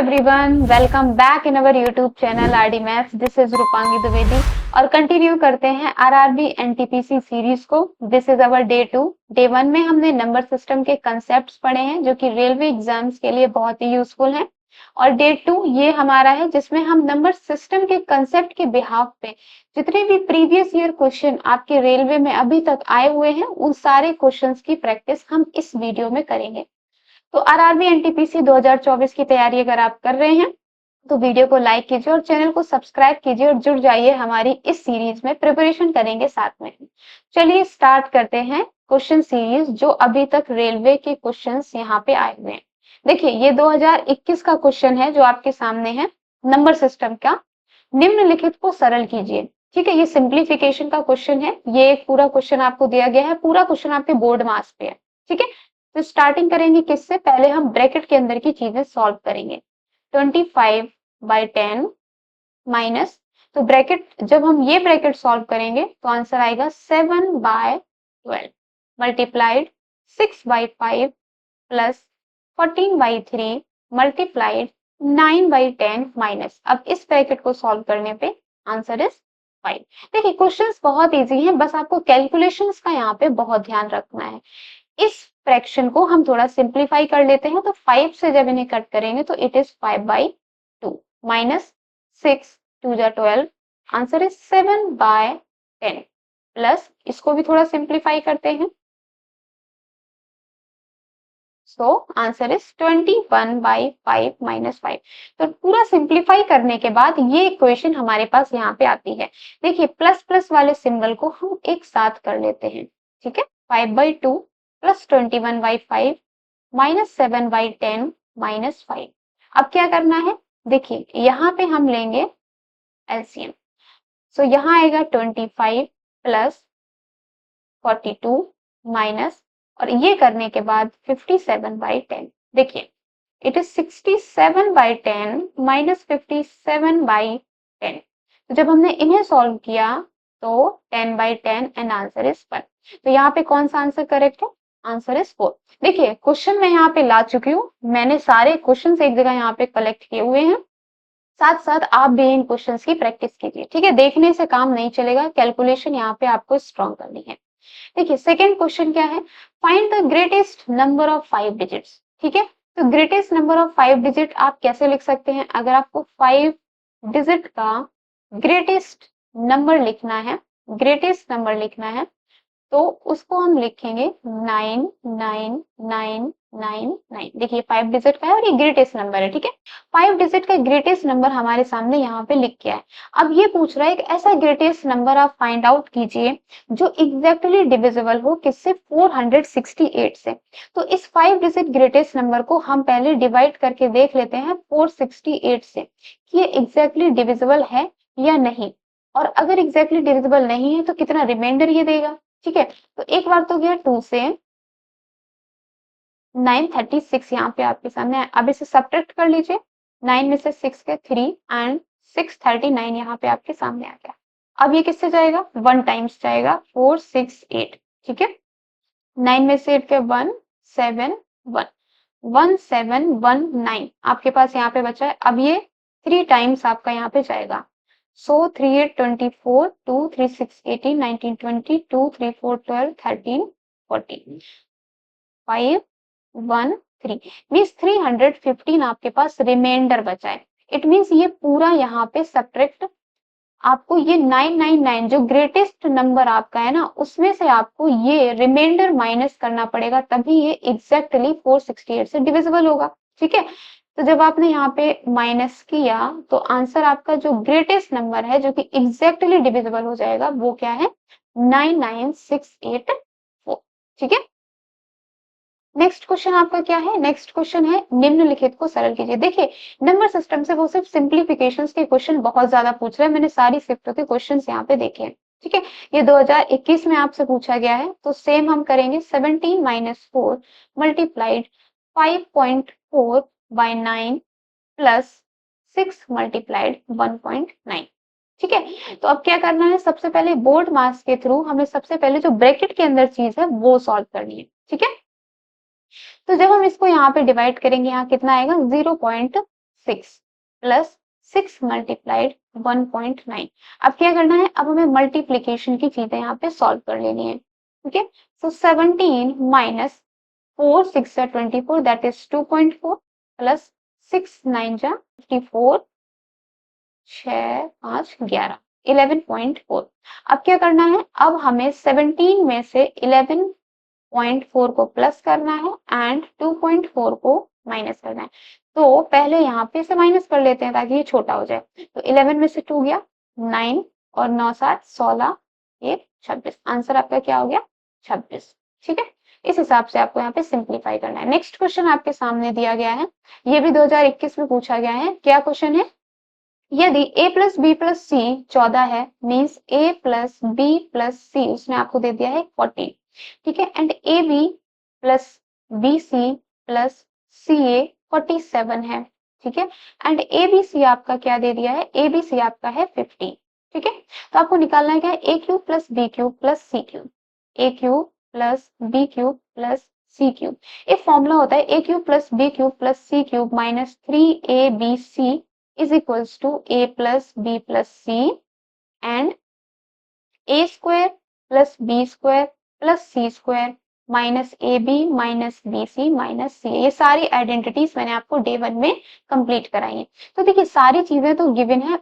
everyone, welcome back in our YouTube channel RD Maths. This is रूपांगी Dwivedi और continue करते हैं RRB NTPC series को. This is our day 2. Day 1 में हमने number system के concepts पढ़े हैं जो कि रेलवे एग्जाम्स के लिए बहुत ही यूजफुल हैं. और डे 2 ये हमारा है जिसमें हम नंबर सिस्टम के कंसेप्ट के बिहाफ पे जितने भी प्रीवियस ईयर क्वेश्चन आपके रेलवे में अभी तक आए हुए हैं उन सारे क्वेश्चंस की प्रैक्टिस हम इस वीडियो में करेंगे. तो आरआरबी एनटीपीसी 2024 की तैयारी अगर आप कर रहे हैं तो वीडियो को लाइक कीजिए और चैनल को सब्सक्राइब कीजिए और जुड़ जाइए हमारी इस सीरीज में. प्रिपरेशन करेंगे साथ में. चलिए स्टार्ट करते हैं क्वेश्चन सीरीज जो अभी तक रेलवे के क्वेश्चंस यहाँ पे आए हुए हैं. देखिए ये 2021 का क्वेश्चन है जो आपके सामने है. नंबर सिस्टम का निम्नलिखित को सरल कीजिए. ठीक है, ये सिंप्लीफिकेशन का क्वेश्चन है. ये एक पूरा क्वेश्चन आपको दिया गया है. पूरा क्वेश्चन आपके बोर्ड मार्क्स पे है. ठीक है, तो स्टार्टिंग करेंगे किससे. पहले हम ब्रैकेट के अंदर की चीजें सॉल्व करेंगे. 25/10 माइनस, तो ब्रैकेट जब हम ये ब्रैकेट सॉल्व करेंगे तो आंसर आएगा 7/12 मल्टीप्लाइड 6/5 प्लस 14/3 मल्टीप्लाइड 9/10 माइनस. अब इस ब्रैकेट को सॉल्व करने पे आंसर इज 5. देखिए क्वेश्चंस बहुत इजी हैं, बस आपको कैलकुलेशंस का यहाँ पे बहुत ध्यान रखना है. इस फ्रैक्शन को हम थोड़ा सिंप्लीफाई कर लेते हैं. तो 5 से जब इन्हें कट करेंगे तो इट इज 5/2 माइनस 6 2 जा 12. आंसर इज 7/10 प्लस इसको भी थोड़ा सिंप्लीफाई करते हैं. So answer is 21/5 minus 5. तो पूरा सिंप्लीफाई करने के बाद ये इक्वेशन हमारे पास यहाँ पे आती है. देखिए प्लस प्लस वाले सिंबल को हम एक साथ कर लेते हैं. ठीक है, 5/2 प्लस 21/5 माइनस 7/10 माइनस 5. अब क्या करना है, देखिए यहाँ पे हम लेंगे एलसीएम. सो यहाँ आएगा 25 प्लस 42 माइनस, और ये करने के बाद 57/10. देखिए इट इज 67/10 माइनस 57/10. तो जब हमने इन्हें सॉल्व किया तो 10/10 एंड आंसर इज 1. तो यहाँ पे कौन सा आंसर करेक्ट है, आंसर इज 4. देखिए क्वेश्चन मैं यहाँ पे ला चुकी हूँ. मैंने सारे क्वेश्चन एक जगह यहाँ पे कलेक्ट किए हुए हैं. साथ साथ आप भी इन क्वेश्चंस की प्रैक्टिस कीजिए. ठीक है, देखने से काम नहीं चलेगा, कैलकुलेशन यहाँ पे आपको स्ट्रॉन्ग करनी है. देखिए सेकेंड क्वेश्चन क्या है, find the greatest number of 5 digits. ठीक है, तो ग्रेटेस्ट नंबर ऑफ 5 डिजिट आप कैसे लिख सकते हैं. अगर आपको 5 डिजिट का ग्रेटेस्ट नंबर लिखना है, ग्रेटेस्ट नंबर लिखना है तो उसको हम लिखेंगे 99999. देखिए 5 डिजिट का है और ये ग्रेटेस्ट नंबर है. ठीक है, 5 डिजिट का ग्रेटेस्ट नंबर हमारे सामने यहाँ पे लिख के है. अब ये पूछ रहा है एक ऐसा ग्रेटेस्ट नंबर आप फाइंड आउट कीजिए जो एग्जैक्टली डिविजिबल हो किससे, 468 से. तो इस 5 डिजिट ग्रेटेस्ट नंबर को हम पहले डिवाइड करके देख लेते हैं 468 से कि ये एग्जैक्टली डिविजिबल है या नहीं. और अगर एग्जैक्टली डिविजिबल नहीं है तो कितना रिमाइंडर ये देगा. ठीक है, तो एक बार तो गया 2 से 936 यहाँ पे आपके सामने है. अब इसे सब्ट्रैक्ट कर लीजिए. 9 में से 6 के 3 एंड 639 यहाँ पे आपके सामने आ गया. अब ये किससे जाएगा, 1 टाइम्स जाएगा, 468. ठीक है, 9 में से 8 के 1 7 1 1719 आपके पास यहाँ पे बचा है. अब ये 3 टाइम्स आपका यहाँ पे जाएगा. So 3 8 24 2 3 6 18 19 20 2 3 4 12 13 14 5 1 3 मीन्स 315 आपके पास रिमाइंडर बचा है. इट मीन्स ये पूरा यहाँ पे सब्ट्रैक्ट आपको ये 999 जो ग्रेटेस्ट नंबर आपका है ना उसमें से आपको ये रिमाइंडर माइनस करना पड़ेगा, तभी ये एग्जैक्टली 468 से डिविजिबल होगा. ठीक है, तो जब आपने यहाँ पे माइनस किया तो आंसर आपका जो ग्रेटेस्ट नंबर है जो कि एग्जैक्टली डिविजिबल हो जाएगा वो क्या है, 99684. ठीक है, नेक्स्ट क्वेश्चन आपका क्या है, नेक्स्ट क्वेश्चन है निम्नलिखित को सरल कीजिए. देखिए नंबर सिस्टम से वो सिर्फ सिंप्लीफिकेशंस के क्वेश्चन बहुत ज्यादा पूछ रहे हैं. मैंने सारी शिफ्टों के क्वेश्चंस यहाँ पे देखे हैं. ठीक है, ये 2021 में आपसे पूछा गया है. तो सेम हम करेंगे 17 - 4 मल्टीप्लाइड 5.4/9 प्लस 6 मल्टीप्लाइड 1.9. ठीक है, तो अब क्या करना है, सबसे पहले बोर्ड मास के थ्रू हमें सबसे पहले जो ब्रैकेट के अंदर चीज है वो सॉल्व करनी है. ठीक है, तो जब हम इसको यहाँ पे डिवाइड करेंगे यहाँ कितना आएगा, 6 प्लस 6 मल्टीप्लाइड 1.9। अब क्या करना है, अब हमें मल्टीप्लीकेशन की चीजें यहाँ पे सॉल्व कर लेनी है। ठीक है, सो 17 माइनस 4 6 जा 24 दैट इज 2.4 प्लस 6 9 जा 54 6 5 11 11.4। अब क्या करना है, अब हमें 17 में से 11.4 को प्लस करना है एंड 2.4 को माइनस करना है। तो पहले यहाँ पे से माइनस कर लेते हैं ताकि ये छोटा हो जाए। तो 11 में से 2 गया 9 और 9 7 16 1 26। आंसर आपका क्या हो गया 26। ठीक है, इस हिसाब से आपको यहाँ पे सिंप्लीफाई करना है। नेक्स्ट क्वेश्चन आपके सामने दिया गया है, ये भी 2021 में पूछा गया है। क्या क्वेश्चन है, यदि a plus B plus C 14 है means a plus B plus C उसने आपको दे दिया है 14। ठीक है, and A B plus B C plus C A 47 है। ठीक है, एंड ए बी सी आपका क्या दे दिया है, ए बी सी आपका है 50। ठीक है, तो आपको निकालना है क्या, A cube plus B cube plus C cube, A cube plus B cube plus C cube. एक फॉर्मूला होता है A cube plus B cube plus C cube minus 3ab is equals to a plus b plus c and a square plus b square plus c square minus A B minus B C minus C. ये सारी identities मैंने आपको day 1 में complete कराई है। तो देखिए सारी चीजें तो गिवन है,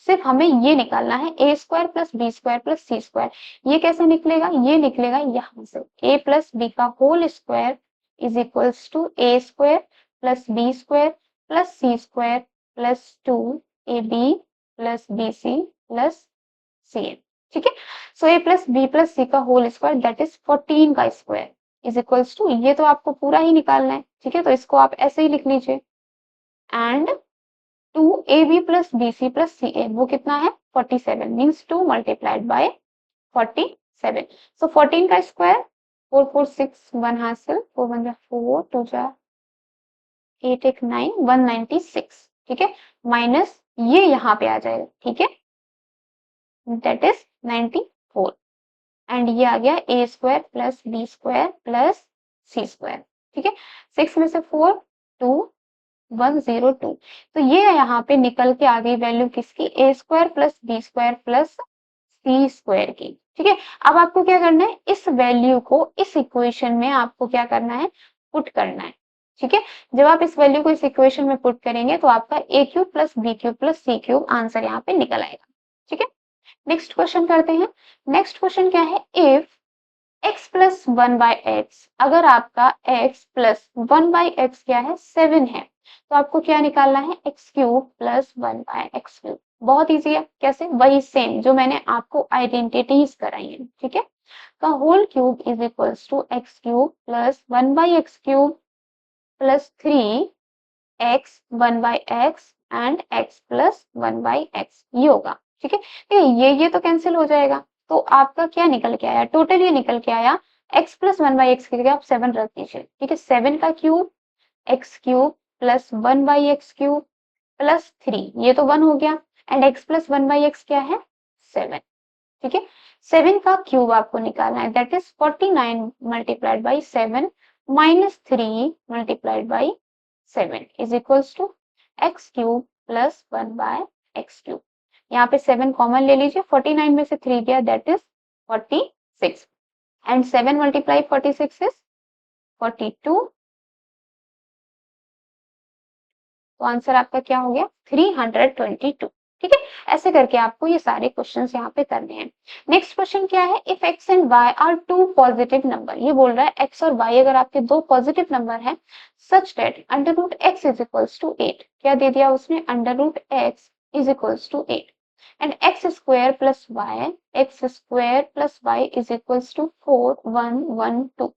सिर्फ हमें ये निकालना है A square plus B square plus C square. ये कैसे निकलेगा, ये निकलेगा यहाँ से ए प्लस बी का whole square is equals to A square plus B square plus C square plus 2ab plus B C plus C A. ठीक है, so A plus B plus C का होल स्क्वायर दैट इज 14 का square is equals to, ये तो आपको पूरा ही निकालना है। ठीक है, तो इसको आप ऐसे ही लिख लीजिए and 2ab plus B C plus C A वो कितना है 47 मीन्स 2 मल्टीप्लाइड बाय 47। सो 14 का स्क्वायर 4 4 6 1 हासिल 4 1 4 2 8 1 9 196। ठीक है, माइनस ये यहाँ पे आ जाएगा। ठीक है, दैट इज 94 एंड ये आ गया A square plus B square plus C square. ठीक है, 6 में से 4 2 102। तो ये यहाँ पे निकल के आ गई वैल्यू किसकी, A square plus B square plus C square की। ठीक है, अब आपको क्या करना है, इस वैल्यू को इस इक्वेशन में आपको क्या करना है, पुट करना है। ठीक है, जब आप इस वैल्यू को इस इक्वेशन में पुट करेंगे तो आपका A cube plus B cube plus C cube answer यहाँ पे निकल आएगा। ठीक है, नेक्स्ट क्वेश्चन करते हैं। नेक्स्ट क्वेश्चन क्या है, if x plus 1 by x, अगर आपका x प्लस 1 बाई एक्स क्या है 7 है, तो आपको क्या निकालना है, x cube plus 1 by x cube. बहुत इजी है, कैसे, वही सेम जो मैंने आपको आइडेंटिटीज कराई है। ठीक है, का whole cube is equals to x cube plus 1 by x cube plus 3x 1 by x and x plus 1 by x, ये होगा। ठीक है, तो ये तो कैंसिल हो जाएगा, तो आपका क्या निकल के आया, टोटल ये निकल के आया x प्लस 1 बाई एक्स की जगह आप 7 रख दीजिए। ठीक है, 7 का cube x cube plus 1 by x cube plus 3, ये तो 1 हो गया and x plus 1 by x क्या है 7। ठीक है, 7 का क्यूब आपको निकालना है that is 49 multiplied by 7 minus 3 multiplied by 7 is equals to x cube plus 1 by x cube. यहाँ पे 7 कॉमन ले लीजिए, 49 में से 3 गया that is 46 and 7 multiply 46 is 42। तो आंसर आपका क्या हो गया 322। ठीक है, ऐसे करके आपको ये सारे क्वेश्चंस यहाँ पे करने हैं। नेक्स्ट क्वेश्चन क्या है, if x and y are two positive number, ये बोल रहा है x और y अगर आपके दो पॉजिटिव नंबर हैं such that under root x is equals to 8, क्या दे दिया उसने, under root x is equals to 8 and x square plus y is equals to 4112।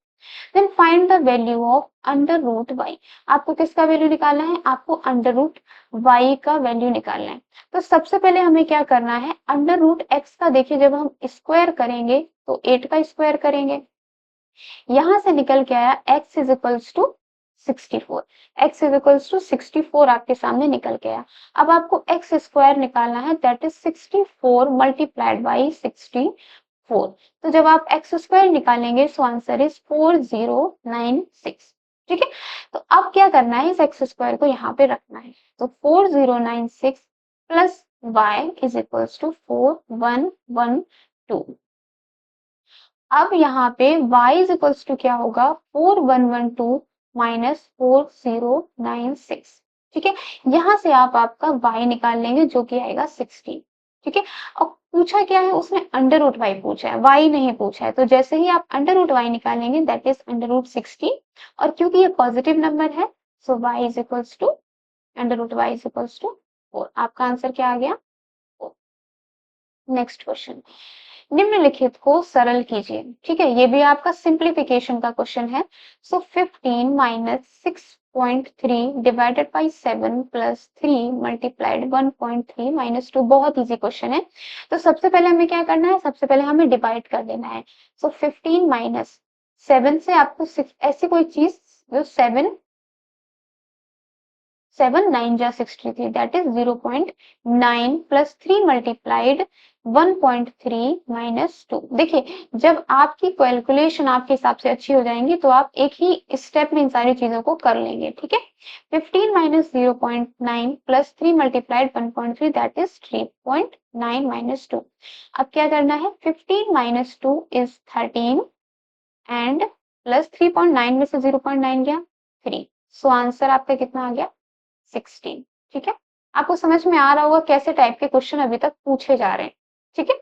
Then find the value of under root y। आपको किसका value निकालना है, आपको under root y का वैल्यू निकालना है। तो सबसे पहले हमें क्या करना है, अंडर रूट x का देखिए जब हम स्क्वायर करेंगे तो 8 का स्क्वायर करेंगे, यहां से निकल के आया x is equals to 64, x is equals to 64 आपके सामने निकल के आया। अब आपको x स्क्वायर निकालना है दैट इज 64 मल्टीप्लाइड बाई 64। तो जब आप x स्क्वायर निकालेंगे सो आंसर इज 4096। ठीक है। तो अब क्या करना है, इस एक्स स्क्वायर को यहाँ पे रखना है। तो 4096 plus y is equals to 4112। अब यहाँ पे y इज इक्वल्स टू क्या होगा, 4112 माइनस 4096। ठीक है, यहाँ से आप आपका y निकाल लेंगे जो कि आएगा 16। ठीक है, अब पूछा क्या है उसने, अंडर रूट y पूछा है, y नहीं पूछा है। तो जैसे ही आप अंडर रूट y निकालेंगे दैट इज अंडर रूट 16, और क्योंकि ये पॉजिटिव नंबर है so y is equals to under root y is equals to 4। आपका आंसर क्या आ गया। नेक्स्ट क्वेश्चन, निम्नलिखित को सरल कीजिए। ठीक है, ये भी आपका सिंप्लीफिकेशन का क्वेश्चन है। सो 15 minus 6.3 divided by 7 plus 3 multiplied 1.3 minus 2। बहुत इजी क्वेश्चन है। तो सबसे पहले हमें क्या करना है, सबसे पहले हमें डिवाइड कर देना है। सो 15 माइनस 7 से आपको 6 ऐसी कोई चीज जो 7 9 जा 63 that is 0.9 plus 3 multiplied 1.3 minus 2। देखिए, जब आपकी कैलकुलेशन आपके हिसाब से अच्छी हो जाएंगी तो आप एक ही स्टेप में इन सारी चीजों को कर लेंगे। ठीक है, 15 minus 0.9 plus 3 multiplied 1.3 that is 3.9 minus 2। अब क्या करना है, 15 माइनस 2 इज 13 एंड प्लस 3.9 में से 0.9 गया 3। सो आंसर आपका कितना आ गया, 16। ठीक है, आपको समझ में आ रहा होगा कैसे टाइप के क्वेश्चन अभी तक पूछे जा रहे हैं। ठीक है,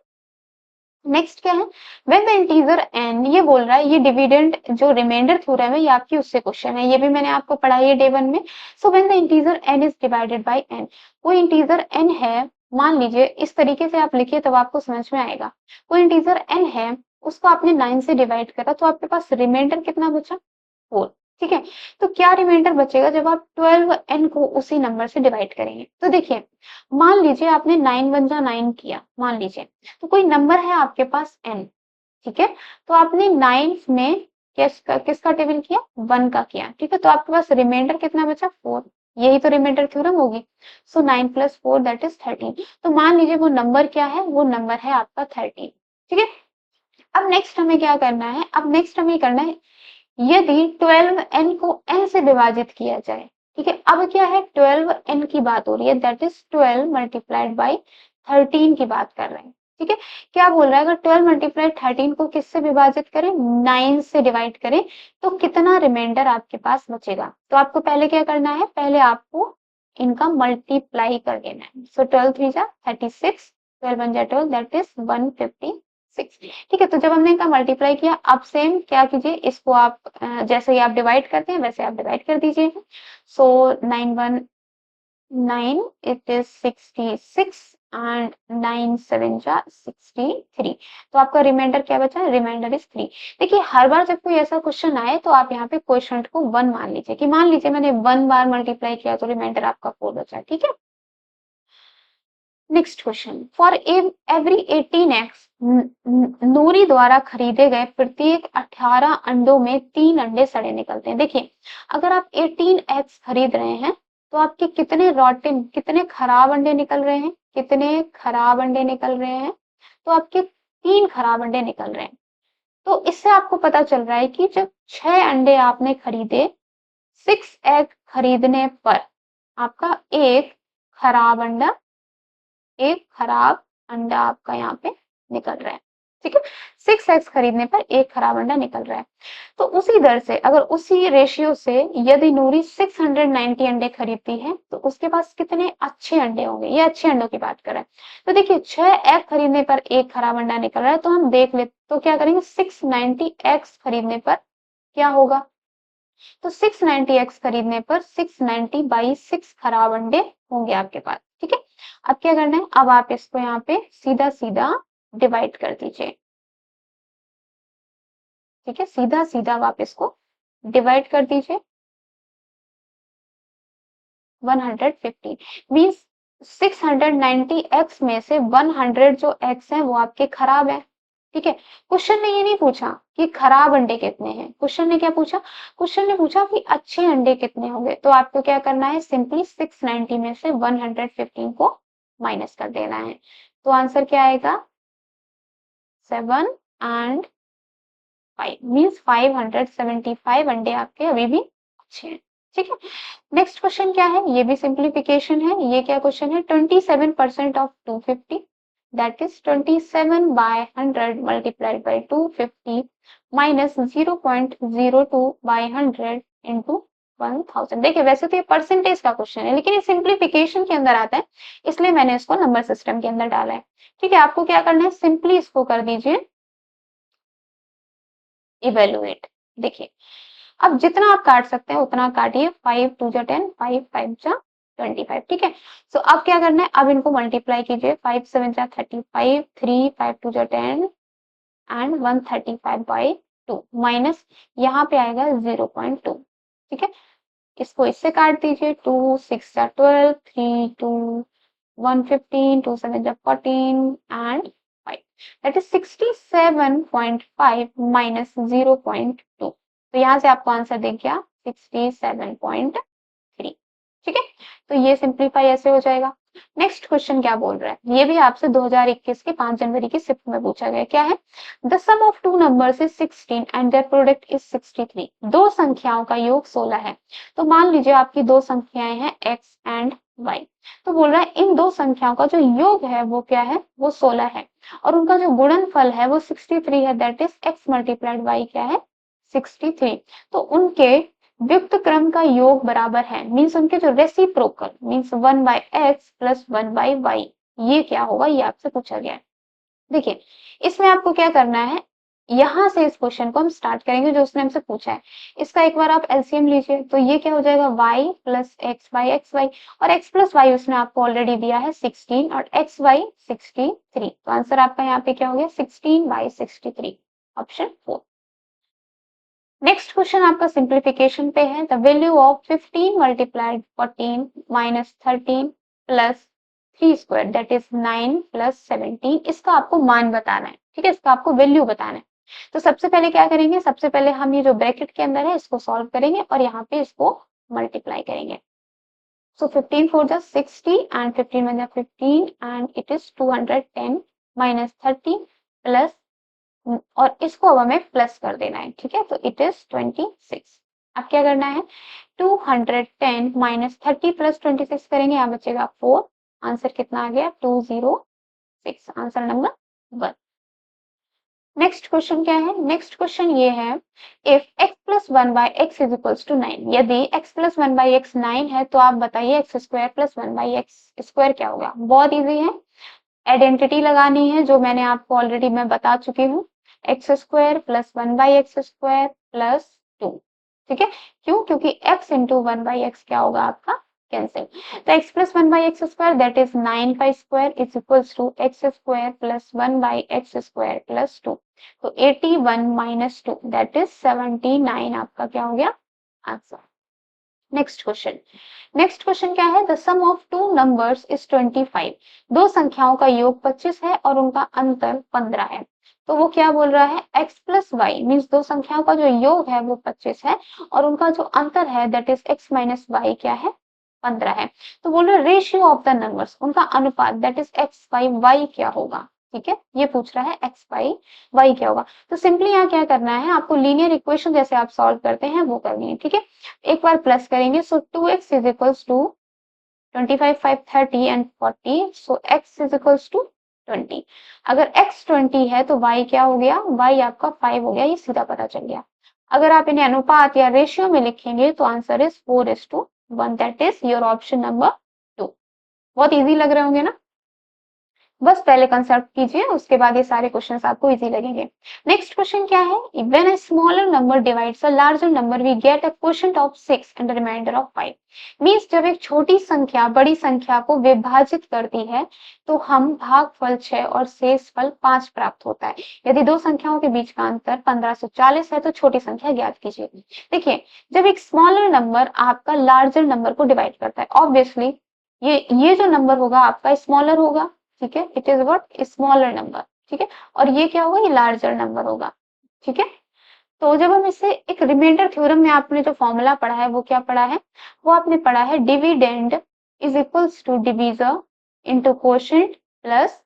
नेक्स्ट क्या है, व्हेन द इंटीजर n, ये बोल रहा है, ये डिविडेंड जो रिमाइंडर थ्योरम है ये आपकी उससे क्वेश्चन है, ये भी मैंने आपको पढ़ाई है डे 1 में। So when the integer n is divided by n, कोई इंटीजर n है, मान लीजिए इस तरीके से आप लिखिए तब आपको समझ में आएगा। कोई इंटीजर n है, उसको आपने 9 से डिवाइड करा तो आपके पास रिमाइंडर कितना बचा, 4। ठीक है, तो क्या रिमाइंडर बचेगा जब आप 12n को उसी नंबर से डिवाइड करेंगे। तो देखिए, मान लीजिए आपने 9 1 जा 9 किया, मान लीजिए, तो कोई नंबर है आपके पास n। ठीक है, तो आपने 9 में किसका टेबल किया, 1 का किया। ठीक है, तो आपके पास रिमाइंडर कितना बचा, 4। यही तो रिमाइंडर थ्योरम होगी। सो 9 प्लस 4 दैट इज 13। तो मान लीजिए वो नंबर क्या है, वो नंबर है आपका 13। ठीक है, अब नेक्स्ट हमें क्या करना है, अब नेक्स्ट हमें करना है, यदि 12n को n से विभाजित किया जाए। ठीक है, अब क्या है, 12n की बात हो रही है दैट इज 12 मल्टीप्लाइड बाई 13 की बात कर रहे हैं। ठीक है, क्या बोल रहा है, अगर 12 मल्टीप्लाइड 13 को किससे विभाजित करें, 9 से डिवाइड करें तो कितना रिमाइंडर आपके पास बचेगा। तो आपको पहले क्या करना है, पहले आपको इनका मल्टीप्लाई कर देना है। सो 12 3 जा 36, 12 1 जा 12 दैट इज 156। ठीक है, तो जब हमने इनका मल्टीप्लाई किया, अब सेम क्या कीजिए, इसको आप जैसे ही आप डिवाइड करते हैं वैसे आप डिवाइड कर दीजिए। सो 9 1 9 इट इज 66 एंड 9 7 जा 63। तो आपका रिमाइंडर क्या बचा, रिमाइंडर इज 3। देखिए, हर बार जब कोई ऐसा क्वेश्चन आए तो आप यहाँ पे क्वेश्चन को 1 मान लीजिए, कि मान लीजिए मैंने 1 बार मल्टीप्लाई किया तो रिमाइंडर आपका 4 बचा। ठीक है, next question, for every 18x नूरी द्वारा खरीदे गए प्रत्येक 18 अंडों में 3 अंडे सड़े निकलते हैं। देखिए, अगर आप 18x खरीद रहे हैं तो आपके कितने रॉटन, कितने खराब अंडे निकल रहे हैं, कितने खराब अंडे निकल रहे हैं, तो आपके 3 खराब अंडे निकल रहे हैं। तो इससे आपको पता चल रहा है कि जब 6 अंडे आपने खरीदे, 6 एग खरीदने पर आपका एक खराब अंडा आपका यहाँ पे निकल रहा है। ठीक है, 6x खरीदने पर एक खराब अंडा निकल रहा है। तो उसी दर से, अगर उसी रेशियो से यदि नूरी 690 अंडे खरीदती है तो उसके पास कितने अच्छे अंडे होंगे, ये अच्छे अंडों की बात कर रहे हैं। तो देखिए, 6 एग खरीदने पर एक खराब अंडा निकल रहा है, तो हम देख ले, तो क्या करेंगे, 690 एग्स खरीदने पर क्या होगा, तो 690 एक्स खरीदने पर 690 बाई 6 खराब अंडे होंगे आपके पास। ठीक है, अब क्या करना है, अब आप इसको यहाँ पे सीधा सीधा डिवाइड कर दीजिए। ठीक है, सीधा सीधा आप इसको डिवाइड कर दीजिए। 150 मीन्स 690 एक्स में से 100 जो एक्स है वो आपके खराब है। ठीक है, क्वेश्चन ने ये नहीं पूछा कि खराब अंडे कितने हैं, क्वेश्चन ने क्या पूछा, क्वेश्चन ने पूछा कि अच्छे अंडे कितने होंगे। तो आपको क्या करना है, सिंपली 690 में से 115 को माइनस कर देना है। तो आंसर क्या आएगा, 7 एंड 5 मीन्स 575 अंडे आपके अभी भी अच्छे हैं। ठीक है, नेक्स्ट क्वेश्चन क्या है, ये भी सिंप्लीफिकेशन है। ये क्या क्वेश्चन है, 27% of 250 that is 27 by 100 multiplied by 250 minus 0.02 by 100 into 1000। देखिए वैसे तो ये परसेंटेज का क्वेश्चन है, लेकिन ये सिंप्लीफिकेशन के अंदर आता है, इसलिए मैंने इसको नंबर सिस्टम के अंदर डाला है। ठीक है, आपको क्या करना है, सिंपली इसको कर दीजिए इवेलुएट। देखिए अब जितना आप काट सकते हैं उतना काटिए, 5 2 जा 10, 5 5 जा 25। ठीक है, सो अब क्या करना है, अब इनको मल्टीप्लाई कीजिए, 5 7 जा 35, 3 5 2 जा 10 एंड 135 बाई 2 माइनस यहाँ पे आएगा 0.2। ठीक है, इसको इससे काट दीजिए, 2 6 जा 12, 3 2 115, 2 7 जा 14 एंड 5 दैट इज 67.5 माइनस 0.2। तो यहाँ से आपको आंसर दिख गया 67.3। ठीक है, तो ये सिंप्लीफाई ऐसे हो जाएगा। नेक्स्ट क्वेश्चन क्या बोल रहा है, ये भी आपसे 2021 के 5 जनवरी की शिफ्ट में पूछा गया। क्या है, the sum of two numbers is 16 and their product is 63। दो संख्याओं का योग 16 है। तो मान लीजिए आपकी दो संख्याएं हैं x एंड y। तो बोल रहा है इन दो संख्याओं का जो योग है वो क्या है, वो 16 है, और उनका जो गुणनफल है वो 63 है, that is x multiplied y क्या है, 63। तो उनके व्युक्त क्रम का योग बराबर है, मीन्स उनके जो reciprocal means 1 by x plus 1 by y, ये क्या होगा, ये आपसे पूछा गया है। देखिए इसमें आपको क्या करना है, यहां से इस क्वेश्चन को हम स्टार्ट करेंगे जो उसने हमसे पूछा है। इसका एक बार आप एलसीएम लीजिए, तो ये क्या हो जाएगा, y plus x by x y, और x प्लस वाई उसने आपको ऑलरेडी दिया है 16 और x y 63। तो आंसर आपका यहाँ पे क्या हो गया, 16 बाई 63, ऑप्शन 4। नेक्स्ट क्वेश्चन आपका सिंप्लीफिकेशन पे है, the value of 15 multiplied 14 minus 13 plus 3 square that is 9 plus 17। इसका आपको मान बताना है। ठीक है, इसका आपको वैल्यू बताना है। तो सबसे पहले क्या करेंगे, सबसे पहले हम ये जो ब्रैकेट के अंदर है इसको सॉल्व करेंगे और यहाँ पे इसको मल्टीप्लाई करेंगे। सो 15 4 जा 60 एंड 15 1 जा 15 and it is 210 minus 30 plus, और इसको अब हमें प्लस कर देना है। ठीक है, तो इट इज 26। अब क्या करना है, 210 माइनस 30 प्लस 26 करेंगे, यहाँ बचेगा 4। आंसर कितना आ गया, 206, आंसर नंबर 1। नेक्स्ट क्वेश्चन क्या है, नेक्स्ट क्वेश्चन ये है, if x plus 1 by x is equals to 9। यदि x प्लस 1 बाई एक्स 9 है तो आप बताइए x square plus 1 by x square क्या होगा। बहुत इजी है, आइडेंटिटी लगानी है जो मैंने आपको ऑलरेडी मैं बता चुकी हूँ, x square plus 1 by x square plus 2। ठीक है, क्यों, क्योंकि x इंटू 1 बाई एक्स क्या होगा आपका, कैंसिल। तो x plus 1 by x square that is 9 का square is equals to x square plus 1 by x square plus 2। तो 81 माइनस 2 दैट इज 79, आपका क्या हो गया answer. Next question, next question क्या है, the sum of two numbers is 25। दो संख्याओं का योग 25 है और उनका अंतर 15 है। तो वो क्या बोल रहा है, x प्लस वाई मीन्स दो संख्याओं का जो योग है वो 25 है और उनका जो अंतर है that is x minus y क्या है, 15 है। तो बोल रहे रेशियो ऑफ द नंबर्स, उनका अनुपात that is x by y क्या होगा। ठीक है, ये पूछ रहा है x बाई वाई क्या होगा। तो सिंपली यहाँ क्या करना है, आपको लीनियर इक्वेशन जैसे आप सॉल्व करते हैं वो करनी है। ठीक है, एक बार प्लस करेंगे, so 2x is equals to 25 5 30 and 40, so x is equals to 20। अगर x 20 है तो y क्या हो गया, y आपका 5 हो गया, ये सीधा पता चल गया। अगर आप इन्हें अनुपात या रेशियो में लिखेंगे तो answer is 4:1, that is your option number 2। बहुत इजी लग रहे होंगे ना, बस पहले कंसेप्ट कीजिए, उसके बाद ये सारे क्वेश्चंस आपको इजी लगेंगे। नेक्स्ट क्वेश्चन क्या है, when a smaller number divides a larger number we get a quotient of 6 and the remainder of 5। Means जब एक छोटी संख्या बड़ी संख्या को विभाजित करती है तो हम भागफल 6 और शेषफल 5 प्राप्त होता है। यदि दो संख्याओं के बीच का अंतर 15 से 40 है तो छोटी संख्या ज्ञात कीजिए। देखिए जब एक स्मॉलर नंबर आपका लार्जर नंबर को डिवाइड करता है, ऑब्वियसली ये जो नंबर होगा आपका स्मॉलर होगा। ठीक है, it is what, smaller number. ठीक है, और ये क्या होगा, ये लार्जर नंबर होगा। ठीक है, तो जब हम इसे एक रिमाइंडर थ्योरम में आपने जो फॉर्मूला पढ़ा है वो क्या पढ़ा है, वो आपने पढ़ा है dividend is equals to divisor into quotient plus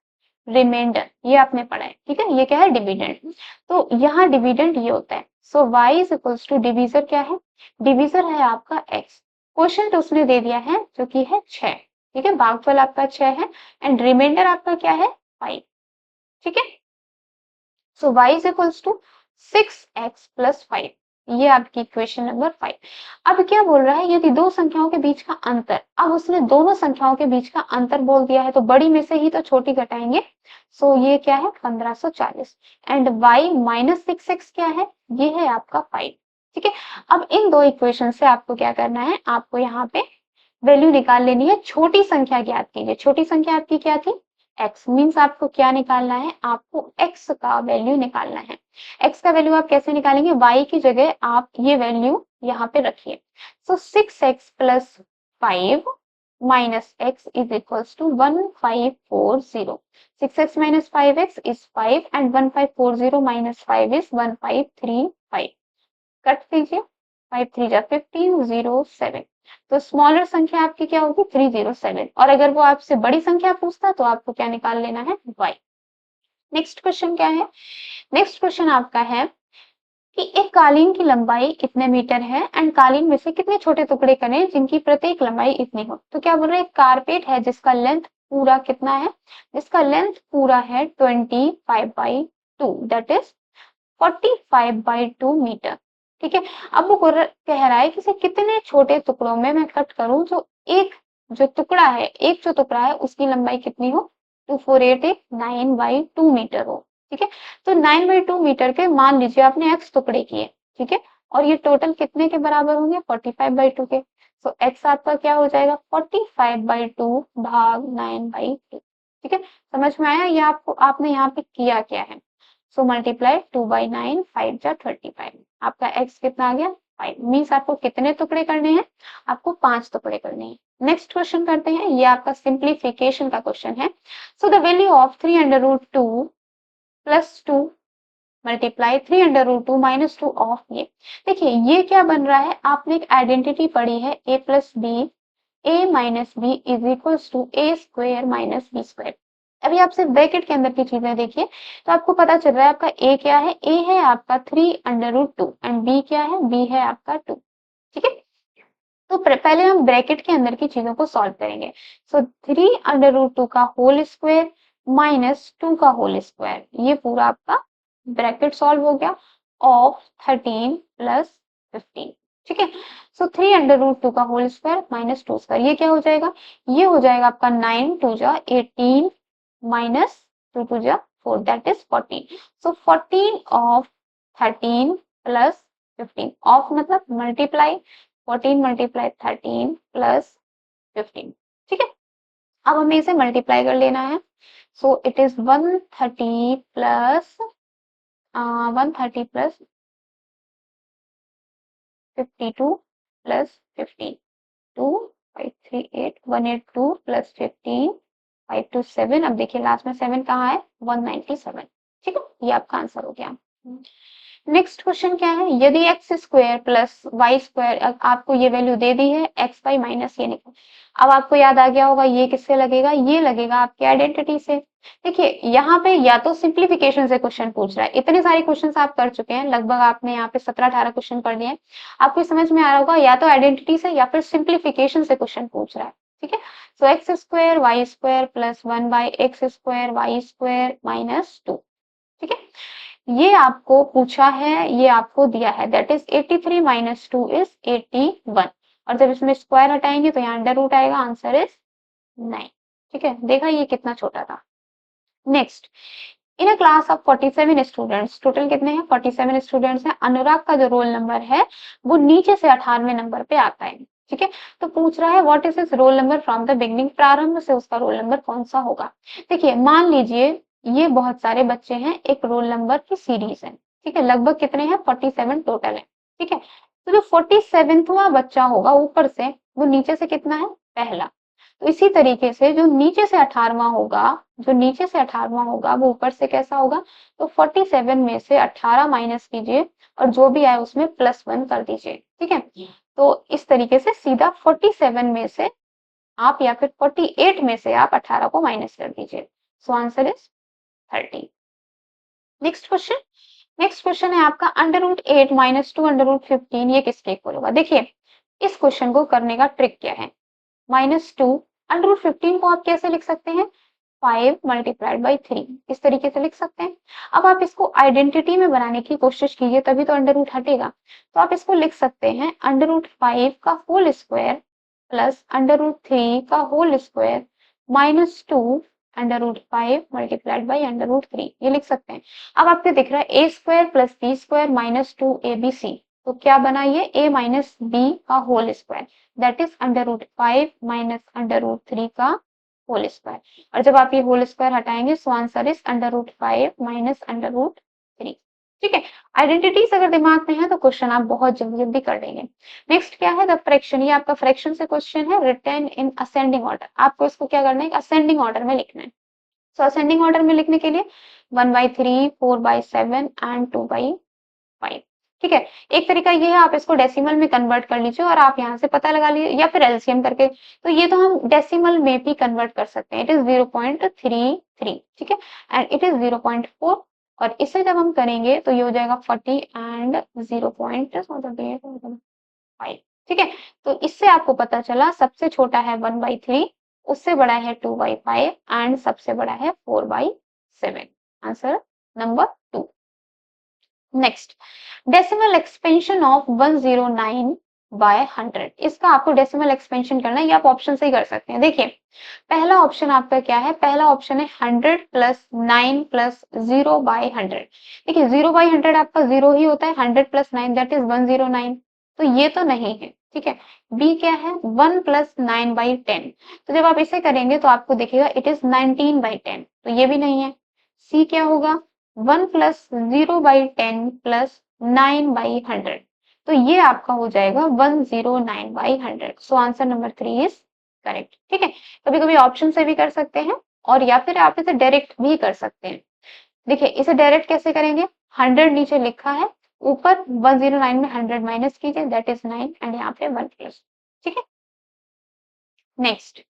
remainder, ये आपने पढ़ा है, ठीक है। ये क्या है, डिविडेंड। तो यहाँ डिविडेंड ये होता है। So y is equals to divisor क्या है, डिविजर है आपका x। क्वेश्चन उसने दे दिया है जो कि है 6, ठीक है। भागफल आपका 6 है एंड रिमाइंडर आपका क्या है 5, ठीक है। So y is equals to 6x plus 5, ये आपकी इक्वेशन नंबर 5। अब क्या बोल रहा है, यदि दो संख्याओं के बीच का अंतर, अब उसने दोनों संख्याओं के बीच का अंतर बोल दिया है तो बड़ी में से ही तो छोटी घटाएंगे। सो ये क्या है 1540 एंड y माइनस 6x क्या है, ये है आपका 5, ठीक है। अब इन दो इक्वेशन से आपको क्या करना है, आपको यहाँ पे वैल्यू निकाल लेनी है, छोटी संख्या ज्ञात कीजिए। छोटी संख्या आपकी क्या थी, x मीन्स आपको क्या निकालना है, आपको x का वैल्यू निकालना है। x का वैल्यू आप कैसे निकालेंगे, y की जगह आप ये वैल्यू यहाँ पे रखिए। So 6x plus 5 minus x is equals to 1540। 6x minus 5x is 5 and 1540 minus 5 is 1535। Cut कीजिए, 5 3 जा 15 0 7। तो स्मॉलर संख्या आपकी क्या होगी 307, और अगर वो आपसे बड़ी संख्या पूछता तो आपको क्या निकाल लेना है y। नेक्स्ट क्वेश्चन क्या है, नेक्स्ट क्वेश्चन आपका है कि एक कालीन की लंबाई कितने मीटर है एंड कालीन में से कितने छोटे टुकड़े करें जिनकी प्रत्येक लंबाई इतनी हो। तो क्या बोल रहे हैं, कारपेट है जिसका लेंथ पूरा कितना है, जिसका लेंथ पूरा है 25/2, दैट इज 45/2 मीटर, ठीक है। अब वो कह रहा है कि इसे कितने छोटे टुकड़ों में मैं कट करूं जो एक जो टुकड़ा है, एक जो टुकड़ा है उसकी लंबाई कितनी हो, 2488 9/2 मीटर हो, ठीक है। तो 9/2 मीटर के मान लीजिए आपने x टुकड़े किए, ठीक है, और ये टोटल कितने के बराबर होंगे 45/2 के। तो x आपका क्या हो जाएगा 45/2 भाग 9/2, ठीक है। समझ में आया, ये आपको आपने यहाँ पे किया क्या है। सो मल्टीप्लाई 2/9, 5 जा 35, आपका x कितना आ गया 5, मीन्स आपको कितने टुकड़े करने हैं, आपको 5 टुकड़े करने हैं। नेक्स्ट क्वेश्चन करते हैं, ये आपका सिंप्लीफिकेशन का क्वेश्चन है। So the value of 3√2 plus 2 multiply 3√2 minus 2 of ये। देखिए ये क्या बन रहा है, आपने एक आइडेंटिटी पढ़ी है a plus b, a minus b is equals to a square minus b square. अभी आप सिर्फ ब्रैकेट के अंदर की चीजें देखिए तो आपको पता चल रहा है आपका a क्या है, a है आपका 3√2 एंड b क्या है, b है आपका 2, ठीक है। तो पहले हम ब्रैकेट के अंदर की चीजों को सॉल्व करेंगे। सो 3√2 का होल स्क्वायर माइनस 2 का होल स्क्वायर, ये पूरा आपका ब्रैकेट सॉल्व हो गया ऑफ 13 प्लस 15, ठीक है। सो 3√2 का होल स्क्वायर माइनस 2 स्क्वायर, ये क्या हो जाएगा, ये हो जाएगा आपका 9 2 जा 18 माइनस 2 2 जा 4, that is 14। So 14 of 13 plus 15, of मतलब मल्टीप्लाई, 14 मल्टीप्लाई 13 प्लस 15, ठीक है। अब हमें इसे मल्टीप्लाई कर लेना है। So it is 130 plus 130 plus 52 plus 15, 2 5 3 8 182 plus 15 5 2 7। अब देखिए लास्ट में 7 कहाँ है 197, ठीक है, ये आपका आंसर हो गया। नेक्स्ट क्वेश्चन क्या है, यदि x square plus y square, आपको ये वैल्यू दे दी है एक्स वाई माइनस ये निकल। अब आपको याद आ गया होगा ये किससे लगेगा, ये लगेगा आपके आइडेंटिटी से। देखिए यहाँ पे या तो सिंप्लीफिकेशन से क्वेश्चन पूछ रहा है, इतने सारे क्वेश्चन आप कर चुके हैं, लगभग आपने यहाँ पे 17-18 क्वेश्चन कर दिए, आपको समझ में आ रहा होगा या तो आइडेंटिटी से या फिर सिंप्लीफिकेशन से क्वेश्चन पूछ रहा है, ठीक है। So X square Y square plus 1/x square Y square minus 2, ठीक है। ये आपको पूछा है, ये आपको दिया है, दैट इज 83 माइनस 2 इज 81, और जब इसमें स्क्वायर हटाएंगे तो यहाँ अंडर रूट आएगा, आंसर इज 9, ठीक है। देखा ये कितना छोटा था। Next, in a class of 47 students, total कितने हैं 47 स्टूडेंट्स हैं, अनुराग का जो रोल नंबर है वो नीचे से 98वें नंबर पे आता है, ठीक है। तो पूछ रहा है what is his roll number from the beginning, प्रारंभ से उसका रोल नंबर कौन सा होगा। देखिए मान लीजिए ये बहुत सारे बच्चे हैं, एक रोल नंबर की सीरीज है, ठीक है, लगभग कितने हैं 47 टोटल है, ठीक है। तो जो 47वां बच्चा होगा ऊपर से वो नीचे से कितना है पहला, तो इसी तरीके से जो नीचे से 18वां होगा, जो नीचे से 18वां होगा वो ऊपर से कैसा होगा, तो 47 में से 18 माइनस कीजिए और जो भी आए उसमें +1 कर दीजिए, ठीक है। तो इस तरीके से सीधा 47 में से आप या फिर 48 में से आप 18 को माइनस कर दीजिए। So answer is 30। Next question है आपका √8 - 2 √15 ये किसके इक्वल होगा। देखिए इस क्वेश्चन को करने का ट्रिक क्या है, -2 √15 को आप कैसे लिख सकते हैं, 5 × 3 इस तरीके से लिख सकते हैं। अब आप इसको आइडेंटिटी में बनाने की कोशिश कीजिए तभी तो अंडर रूट हटेगा। तो आप इसको लिख सकते हैं √5 का होल स्क्वायर प्लस √3 का होल स्क्वायर -2 √5 × √3 ये लिख सकते हैं। अब आपको दिख रहा है a² + b² - 2abc, तो क्या बना ये a - b का होल स्क्वायर दैट इज √5 - √3 का होल स्क्वायर। और जब आप ये होल स्क्वायर हटाएंगे सो आंसर इज √5 - √3। ठीक है, आइडेंटिटीज अगर दिमाग में है तो क्वेश्चन आप बहुत जल्दी जल्दी कर लेंगे। नेक्स्ट क्या है द फ्रैक्शन, ये आपका फ्रैक्शन से क्वेश्चन है, रिटन इन असेंडिंग ऑर्डर। आपको इसको क्या करना है, असेंडिंग ऑर्डर में लिखना है। सो असेंडिंग ऑर्डर में लिखने के लिए 1/3, 4/7 एंड 2/5। ठीक है, एक तरीका ये है आप इसको डेसिमल में कन्वर्ट कर लीजिए और आप यहाँ से पता लगा लीजिए या फिर एलसीएम करके, तो ये तो हम डेसिमल में भी कन्वर्ट कर सकते हैं। इट इज 0.33, ठीक है, एंड इट इज 0.4 और इसे जब हम करेंगे तो ये हो जाएगा 40 एंड 0.5। ठीक है, तो इससे आपको पता चला सबसे छोटा है 1/3, उससे बड़ा है 2/5 एंड सबसे बड़ा है 4/7। Answer number 2। Next, decimal expansion of 109/100, इसका आपको डेसिमल एक्सपेंशन करना है, ये आप ऑप्शन से ही कर सकते हैं। देखिए पहला ऑप्शन आपका क्या है, पहला ऑप्शन है 100 + 9 + 0/100। देखिए 0/100 आपका 0 ही होता है, 100 + 9 दैट इज 109, तो ये तो नहीं है। ठीक है, बी क्या है 1 + 9/10, तो जब आप इसे करेंगे तो आपको दिखेगा इट इज 19/10, तो ये भी नहीं है। सी क्या होगा 1 + 0/10 + 9/100, तो ये आपका हो जाएगा 109/100। सो आंसर नंबर 3 इज करेक्ट। ठीक है, कभी कभी ऑप्शन से भी कर सकते हैं और या फिर आप इसे डायरेक्ट भी कर सकते हैं। देखिए इसे डायरेक्ट कैसे करेंगे, 100 नीचे लिखा है, ऊपर 109 में 100 माइनस कीजिए दैट इज 9 एंड यहाँ पे 1 प्लस। ठीक है, next,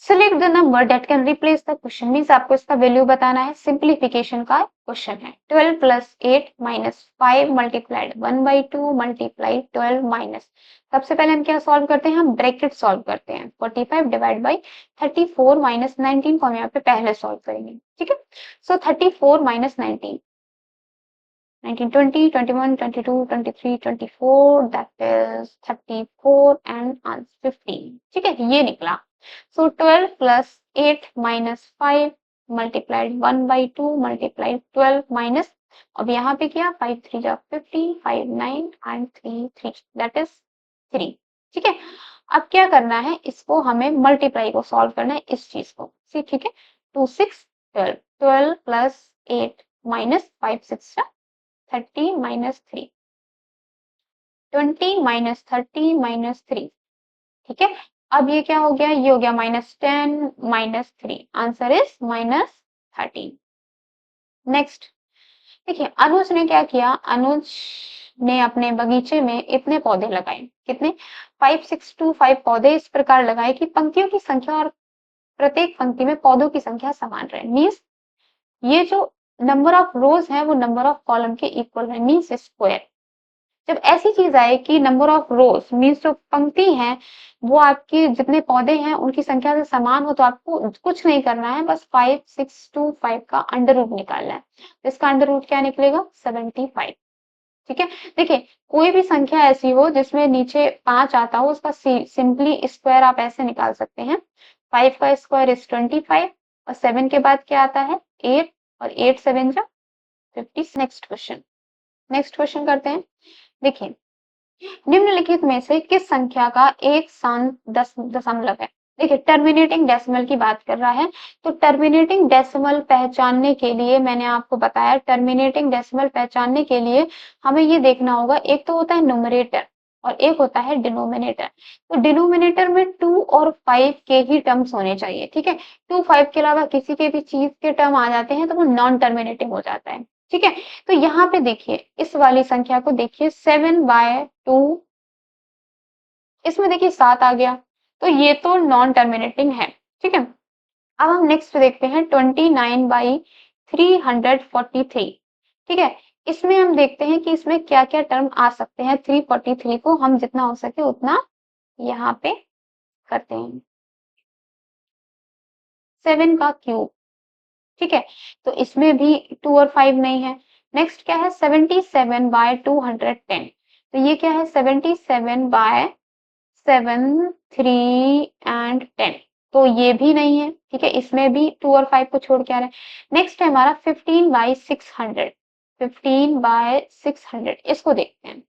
select the number that can replace the question, means आपको इसका वैल्यू बताना है। सिंप्लीफिकेशन का क्वेश्चन है। 12 + 8 - 5 मल्टीप्लाइड 1/2 मल्टीप्लाई 12 माइनस, सबसे पहले हम क्या सॉल्व करते हैं, हम ब्रैकेट सॉल्व करते हैं। 45 डिवाइड बाई 34 - 19 को हम यहाँ पे पहले सॉल्व करेंगे। ठीक है, सो 34 - 19, 19, 20, 21, 22, 23, 24 दैट इज 34 एंड आंसर 15। ठीक है, ये निकला। So 12 + 8 - 5 मल्टीप्लाइड 1/2 मल्टीप्लाइड 12 माइनस, अब यहाँ पे किया 5 3 जा 15, 5 9 एंड 3 3 दैट इज 3। ठीक है, अब क्या करना है, इसको हमें मल्टीप्लाई को सॉल्व करना है इस चीज को। ठीक है, 2 6 12, 12 + 8 - 5 6 जा 30 - 3, 20 - 30 - 3। ठीक है, अब ये क्या हो गया, ये हो गया -10 - 3, आंसर इज -13। नेक्स्ट, देखिए अनुज ने क्या किया, अनुज ने अपने बगीचे में इतने पौधे लगाए, कितने 5 6 2 5 पौधे इस प्रकार लगाए कि पंक्तियों की संख्या और प्रत्येक पंक्ति में पौधों की संख्या समान रहे। मीन्स ये जो नंबर ऑफ रोज है वो नंबर ऑफ कॉलम के इक्वल है, मीन्स स्क्वायर। जब ऐसी चीज आए कि नंबर ऑफ रोज मीन्स जो पंक्ति है वो आपके जितने पौधे हैं उनकी संख्या से समान हो, तो आपको कुछ नहीं करना है, बस 5 6 2 5 का अंडर रूट निकालना है। तो इसका अंडर रूट क्या निकलेगा 75। ठीक है, देखिए कोई भी संख्या ऐसी हो जिसमें नीचे 5 आता हो उसका सिंपली स्क्वायर आप ऐसे निकाल सकते हैं। 5 का स्क्वायर इज 25 और 7 के बाद क्या आता है 8 और 8 7 जा 50। नेक्स्ट क्वेश्चन करते हैं। देखिए निम्नलिखित में से किस संख्या का एक शांत दशमलव है। देखिए टर्मिनेटिंग डेसिमल की बात कर रहा है, तो टर्मिनेटिंग डेसिमल पहचानने के लिए मैंने आपको बताया, टर्मिनेटिंग डेसिमल पहचानने के लिए हमें ये देखना होगा, एक तो होता है न्यूमरेटर और एक होता है डिनोमिनेटर। तो डिनोमिनेटर में 2 और 5 के ही टर्म्स होने चाहिए। ठीक है, 2 5 के अलावा किसी के भी चीज के टर्म आ जाते हैं तो वो नॉन टर्मिनेटिंग हो जाता है। ठीक है, तो यहाँ पे देखिए इस वाली संख्या को देखिए 7/2, इसमें देखिए 7 आ गया, तो ये तो नॉन टर्मिनेटिंग है। ठीक है, अब हम नेक्स्ट देखते हैं 29/343। ठीक है, इसमें हम देखते हैं कि इसमें क्या क्या टर्म आ सकते हैं। 343 को हम जितना हो सके उतना यहाँ पे करते हैं। 7 का क्यूब, ठीक है, तो इसमें भी 2 और 5 नहीं है। नेक्स्ट क्या है 77/210, तो ये क्या है 77/7 3 एंड 10, तो ये भी नहीं है। ठीक है, इसमें भी 2 और 5 को छोड़ के आ रहे हैं। नेक्स्ट है हमारा 15/600, 15/600 इसको देखते हैं।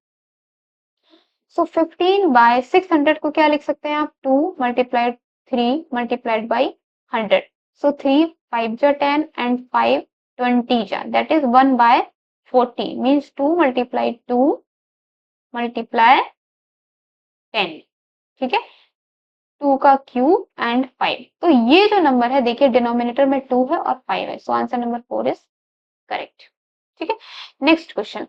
सो 15/600 को क्या लिख सकते हैं आप, 2 मल्टीप्लाइड 3 मल्टीप्लाइड बाई 100। सो 3 5 जा 10 एंड 5 20 जा, that is 1/40 means 2 multiplied 2 multiply 10। ठीक है, 2 का क्यूब एंड 5, तो ये जो नंबर है देखिए डिनोमिनेटर में 2 है और 5 है, so answer number 4 is correct. ठीक है, नेक्स्ट क्वेश्चन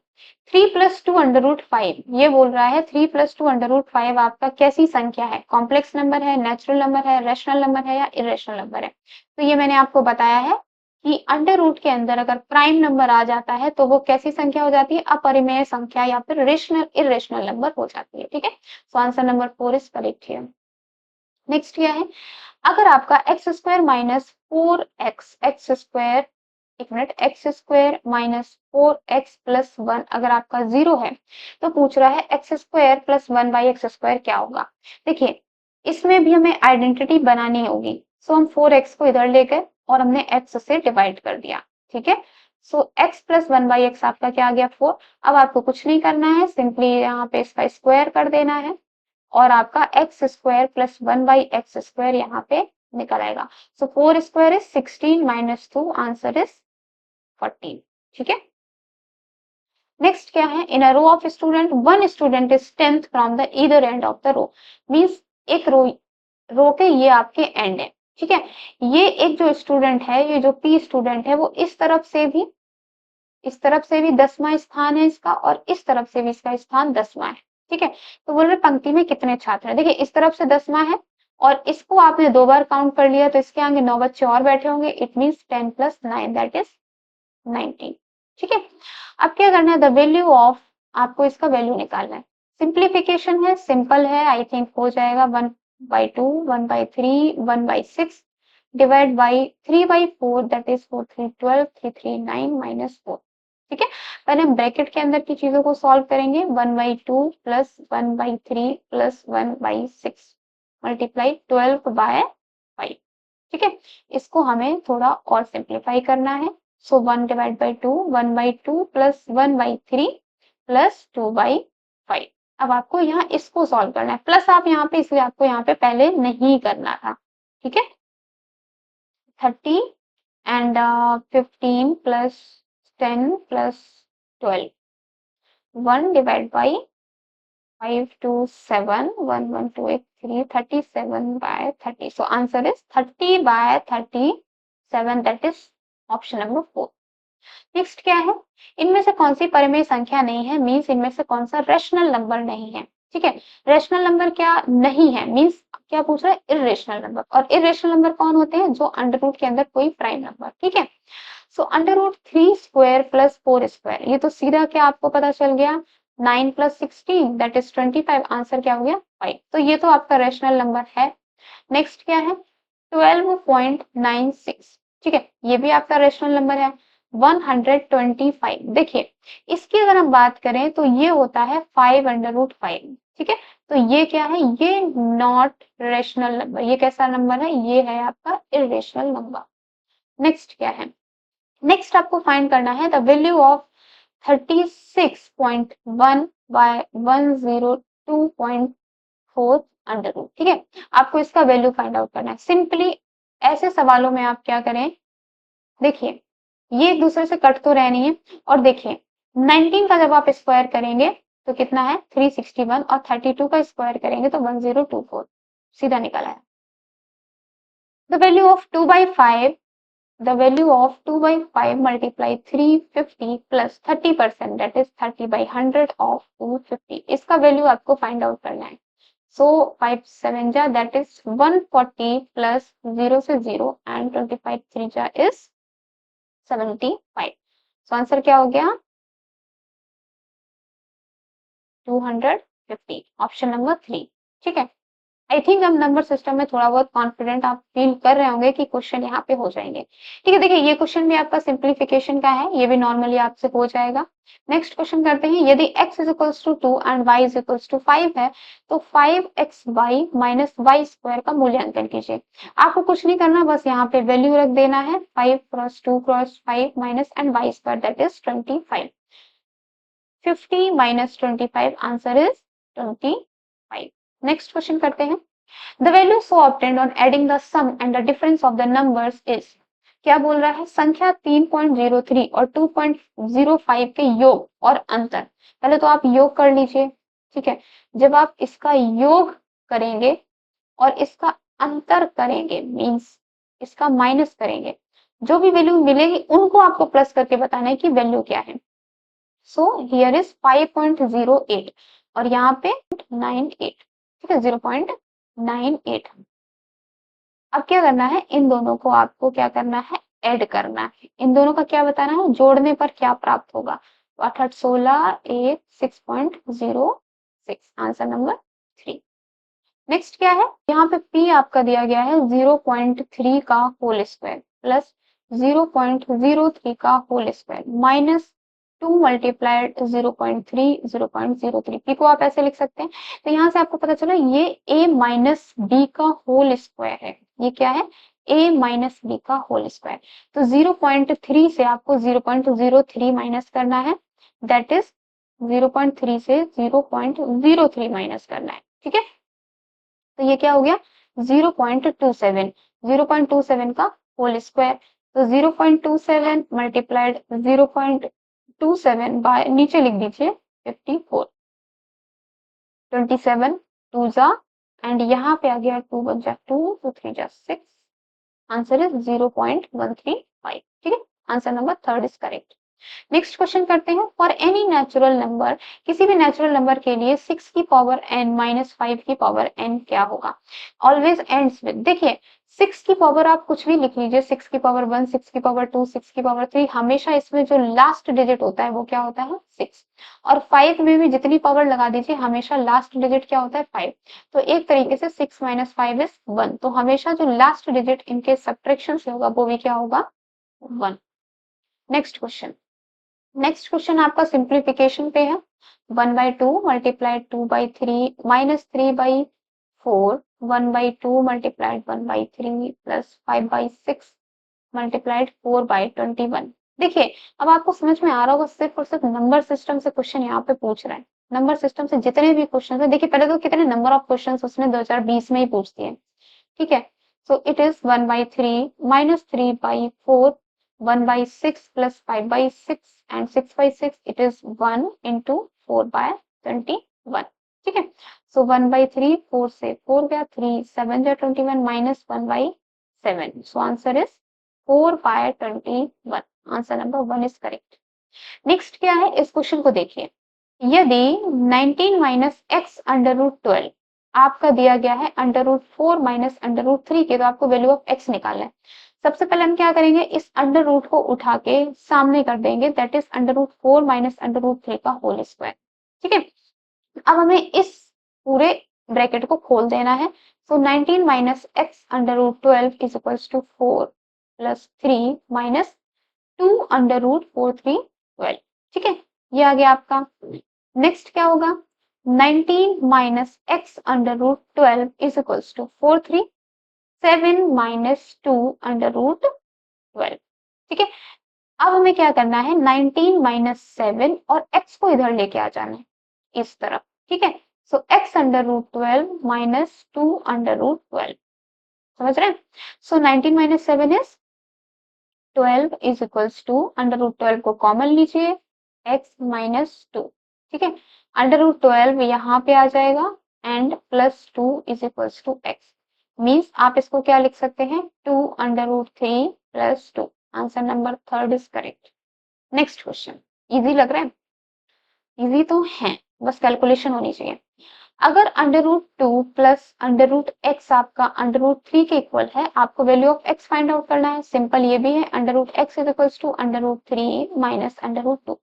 3 + 2 √5, ये बोल रहा है 3 + 2 √5 आपका कैसी संख्या है, कॉम्प्लेक्स नंबर है, नेचुरल नंबर है, रेशनल नंबर है या इरेशनल नंबर है। तो ये मैंने आपको बताया है कि अंडर रूट के अंदर अगर प्राइम नंबर आ जाता है तो वो कैसी संख्या हो जाती है, अपरिमेय संख्या या फिर रेशनल इरेशनल नंबर हो जाती है। ठीक है, so answer number 4 is correct here. Next क्या है, अगर आपका x² minus 4x X square, एक minute, x² minus 4x plus 1 अगर आपका 0 है तो पूछ रहा है x² प्लस 1/x² क्या होगा। देखिए, इसमें भी हमें आइडेंटिटी बनानी होगी, सो हम 4x को इधर ले गए और हमने x से डिवाइड कर दिया। ठीक है, सो x प्लस 1/x आपका क्या आ गया 4। अब आपको कुछ नहीं करना है, सिंपली यहाँ पे इसका स्क्वायर कर देना है और आपका x² प्लस 1/x² यहाँ पे निकल आएगा। So 4² is 16 minus 2, answer is 14। ठीक है, नेक्स्ट क्या है, in a row of student one student is 10th from the either end of the row, means एक रो के ये आपके एंड है। ठीक है, ये एक जो स्टूडेंट है, ये जो p स्टूडेंट है, वो इस तरफ से भी, इस तरफ से भी 10वां स्थान है इसका और इस तरफ से भी इसका स्थान 10वां है। ठीक है, तो बोल रहे पंक्ति में कितने छात्र हैं। देखिए, इस तरफ से 10वां है और इसको आपने 2 बार काउंट कर लिया तो इसके आगे 9 बच्चे और बैठे होंगे, इट मींस 10 + 9 दैट इज 19। ठीक है, अब क्या करना है, द वैल्यू ऑफ, आपको इसका वैल्यू निकालना है। सिंप्लीफिकेशन है, सिंपल है, आई थिंक हो जाएगा 1/2 1/3 1/6 divide by 3/4 that is 4 3 12 3 3 9 minus 4। ठीक है, पहले हम ब्रैकेट के अंदर की चीजों को सॉल्व करेंगे। 1/2 प्लस 1/3 प्लस 1/6 मल्टीप्लाई 12/5। ठीक है, इसको हमें थोड़ा और सिंप्लीफाई करना है। सो 1/2 1/2 प्लस 1/3 प्लस 2/5। अब आपको यहाँ इसको सॉल्व करना है, प्लस आप यहाँ पे, इसलिए आपको यहाँ पे पहले नहीं करना था। ठीक है, 30 and 15 plus 10 plus 12, 1 divide by 5 2 7 1 1 2 8 3 37/30, so answer is 30/37, that is option number 4। Next क्या है, इनमें से कौन सी परिमेय संख्या नहीं है, मींस इनमें से कौन सा रेशनल नंबर नहीं है। ठीक है, रेशनल नंबर क्या नहीं है, मींस क्या पूछ रहा है, इरेशनल नंबर। और इरेशनल नंबर कौन होते हैं, जो अंडर रूट के अंदर कोई प्राइम नंबर। ठीक है, सो √3² प्लस 4², ये तो सीधा क्या आपको पता चल गया, 9 + 16 दैट इज 25, आंसर क्या हो गया 5। तो ये तो आपका रेशनल नंबर है। नेक्स्ट क्या है 12.96, ठीक है, ये भी आपका रेशनल नंबर है। 125, देखिए इसकी अगर हम बात करें तो ये होता है 5/5। ठीक है, तो ये क्या है, ये नॉट रेशनल नंबर, ये कैसा नंबर है, ये है आपका इरेशनल नंबर। नेक्स्ट क्या है, नेक्स्ट आपको फाइंड करना है the value of 36.1/102.4 under root. ठीक है, आपको इसका वैल्यू फाइंड आउट करना है। सिंपली ऐसे सवालों में आप क्या करें, देखिए ये एक दूसरे से कट तो रहे नहीं है, और देखिए 19 का जब आप स्क्वायर करेंगे तो कितना है 361, और 32 का स्क्वायर करेंगे तो 1024, सीधा निकल आया। The value of 2/5, the value of 2/5 multiply 350 plus 30%, that is 30/100 of 250, इसका वैल्यू आपको फाइंड आउट करना है। सो 5 7 जा दैट इज 140 प्लस 0 से 0 एंड 25 3 जा इज 75। सो आंसर क्या हो गया 250, ऑप्शन नंबर 3। ठीक है, आई थिंक अब नंबर सिस्टम में थोड़ा बहुत कॉन्फिडेंट आप फील कर रहे होंगे कि क्वेश्चन यहाँ पे हो जाएंगे। ठीक है, देखिए ये क्वेश्चन भी आपका सिंप्लीफिकेशन का है, ये भी नॉर्मली आपसे हो जाएगा। नेक्स्ट क्वेश्चन करते हैं, यदि x is equals to 2 and y is equals to 5 है तो 5xy माइनस वाई स्क्वायर का मूल्यांकन कीजिए। आपको कुछ नहीं करना, बस यहाँ पे वैल्यू रख देना है 5 cross 2 cross 5 minus and y square that is 25। 50 minus 25 answer is 25। Next question करते हैं, the value so obtained on adding the sum and the difference of the numbers is। क्या बोल रहा है, संख्या 3.03 और 2.05 के योग और अंतर। पहले तो आप योग कर लीजिए। ठीक है, जब आप इसका योग करेंगे और इसका अंतर करेंगे मींस इसका माइनस करेंगे, जो भी वैल्यू मिलेगी उनको आपको प्लस करके बताना है कि वैल्यू क्या है। सो हियर इज 5.08 और यहाँ पे 98। ठीक है, 0.98। अब क्या करना है, इन दोनों को आपको क्या करना है, ऐड करना है। इन दोनों का क्या बताना है, जोड़ने पर क्या प्राप्त होगा। तो 88 16 1 6.06 आंसर नंबर 3। नेक्स्ट क्या है, यहाँ पे p आपका दिया गया है 0.3 का होल स्क्वायर प्लस 0.03 का whole square minus 2 multiplied 0.3 0.03। p को आप ऐसे लिख सकते हैं। तो यहाँ से आपको पता चला ये a माइनस बी का होल स्क्वायर है। ये क्या है, a माइनस बी का होल स्क्वायर। तो 0.3 से आपको 0.03 माइनस करना है, दैट इज 0.3 से 0.03 माइनस करना है। ठीक है, तो ये क्या हो गया 0.27। 0.27 का होल स्क्वायर, तो 0.27 मल्टीप्लाइड 0.27 बाय नीचे लिख दीजिए 54। 27 2 जा एंड यहाँ पे आ गया 2 1 जा 2 2 3 जा 6। Answer is 0.135। ठीक है, answer number 3 is correct. Next question करते हैं, फॉर एनी नेचुरल नंबर, किसी भी नेचुरल नंबर के लिए 6 की पावर n माइनस 5 की पावर n क्या होगा। ऑलवेज एंड्स विद, देखिए 6 की पावर आप कुछ भी लिख लीजिए, 6 की पावर 1 6 की पावर 2 6 की पावर 3, हमेशा इसमें जो लास्ट डिजिट होता है वो क्या होता है 6। और 5 में भी जितनी पावर लगा दीजिए हमेशा लास्ट डिजिट क्या होता है 5। तो एक तरीके से 6 माइनस 5 इज 1, तो हमेशा जो लास्ट डिजिट इनके सब्ट्रैक्शन से होगा वो भी क्या होगा 1। नेक्स्ट क्वेश्चन, नेक्स्ट क्वेश्चन आपका सिंप्लीफिकेशन पे है। 1/2 multiplied 2/3 minus 3/4 1/2 multiplied 1/3 plus 5/6 multiplied 4/21। देखिए अब आपको समझ में आ रहा होगा, सिर्फ और सिर्फ नंबर सिस्टम से क्वेश्चन यहाँ पे पूछ रहा है। नंबर सिस्टम से जितने भी क्वेश्चन है, देखिए पहले तो कितने नंबर ऑफ क्वेश्चन उसने 2020 में ही पूछ दिए। ठीक है, so it is 1/3 minus 3/4 1/6 plus 5/6 and 6/6 it is 1 into 4/21। ठीक है, सो 1/3 4 से 4 गया 3 7 जा 21 minus 1/7। So answer is 4/21। Answer number 1 is correct. Next क्या है, इस क्वेश्चन को देखिए, यदि 19 माइनस एक्स अंडर रूट 12 आपका दिया गया है under root 4 minus under root 3 के, तो आपको वैल्यू ऑफ एक्स निकालना है। सबसे पहले हम क्या करेंगे, इस अंडर रूट को उठा के सामने कर देंगे, that is under root 4 minus under root 3 का होल स्क्वायर। ठीक है, अब हमें इस पूरे ब्रैकेट को खोल देना है। So 19 minus x under root 12 is equals to 4 plus 3 minus 2 under root 4 3 12। ठीक है, ये आ गया आपका। नेक्स्ट क्या होगा, 19 minus x under root 12 is equals to 4 3 7 minus 2 under root 12। ठीक है, अब हमें क्या करना है, 19 माइनस 7 और x को इधर लेके आ जाना है इस तरफ। ठीक है, so x under root 12 minus 2 under root 12, समझ रहे हैं। So 19 minus 7 is 12 is equals to under root 12 को कॉमन लीजिए x माइनस 2। ठीक है, अंडर रूट 12 यहाँ पे आ जाएगा and plus 2 is equals to x, means आप इसको क्या लिख सकते हैं 2 under root 3 plus 2। Answer number 3 is correct. Next question, easy लग रहा है, इजी तो है, बस कैलकुलेशन होनी चाहिए। अगर under root 2 plus under root x आपका अंडर रूट 3 के इक्वल है, आपको value of x find out करना है। सिंपल ये भी है, under root x is equals to under root 3 minus under root 2।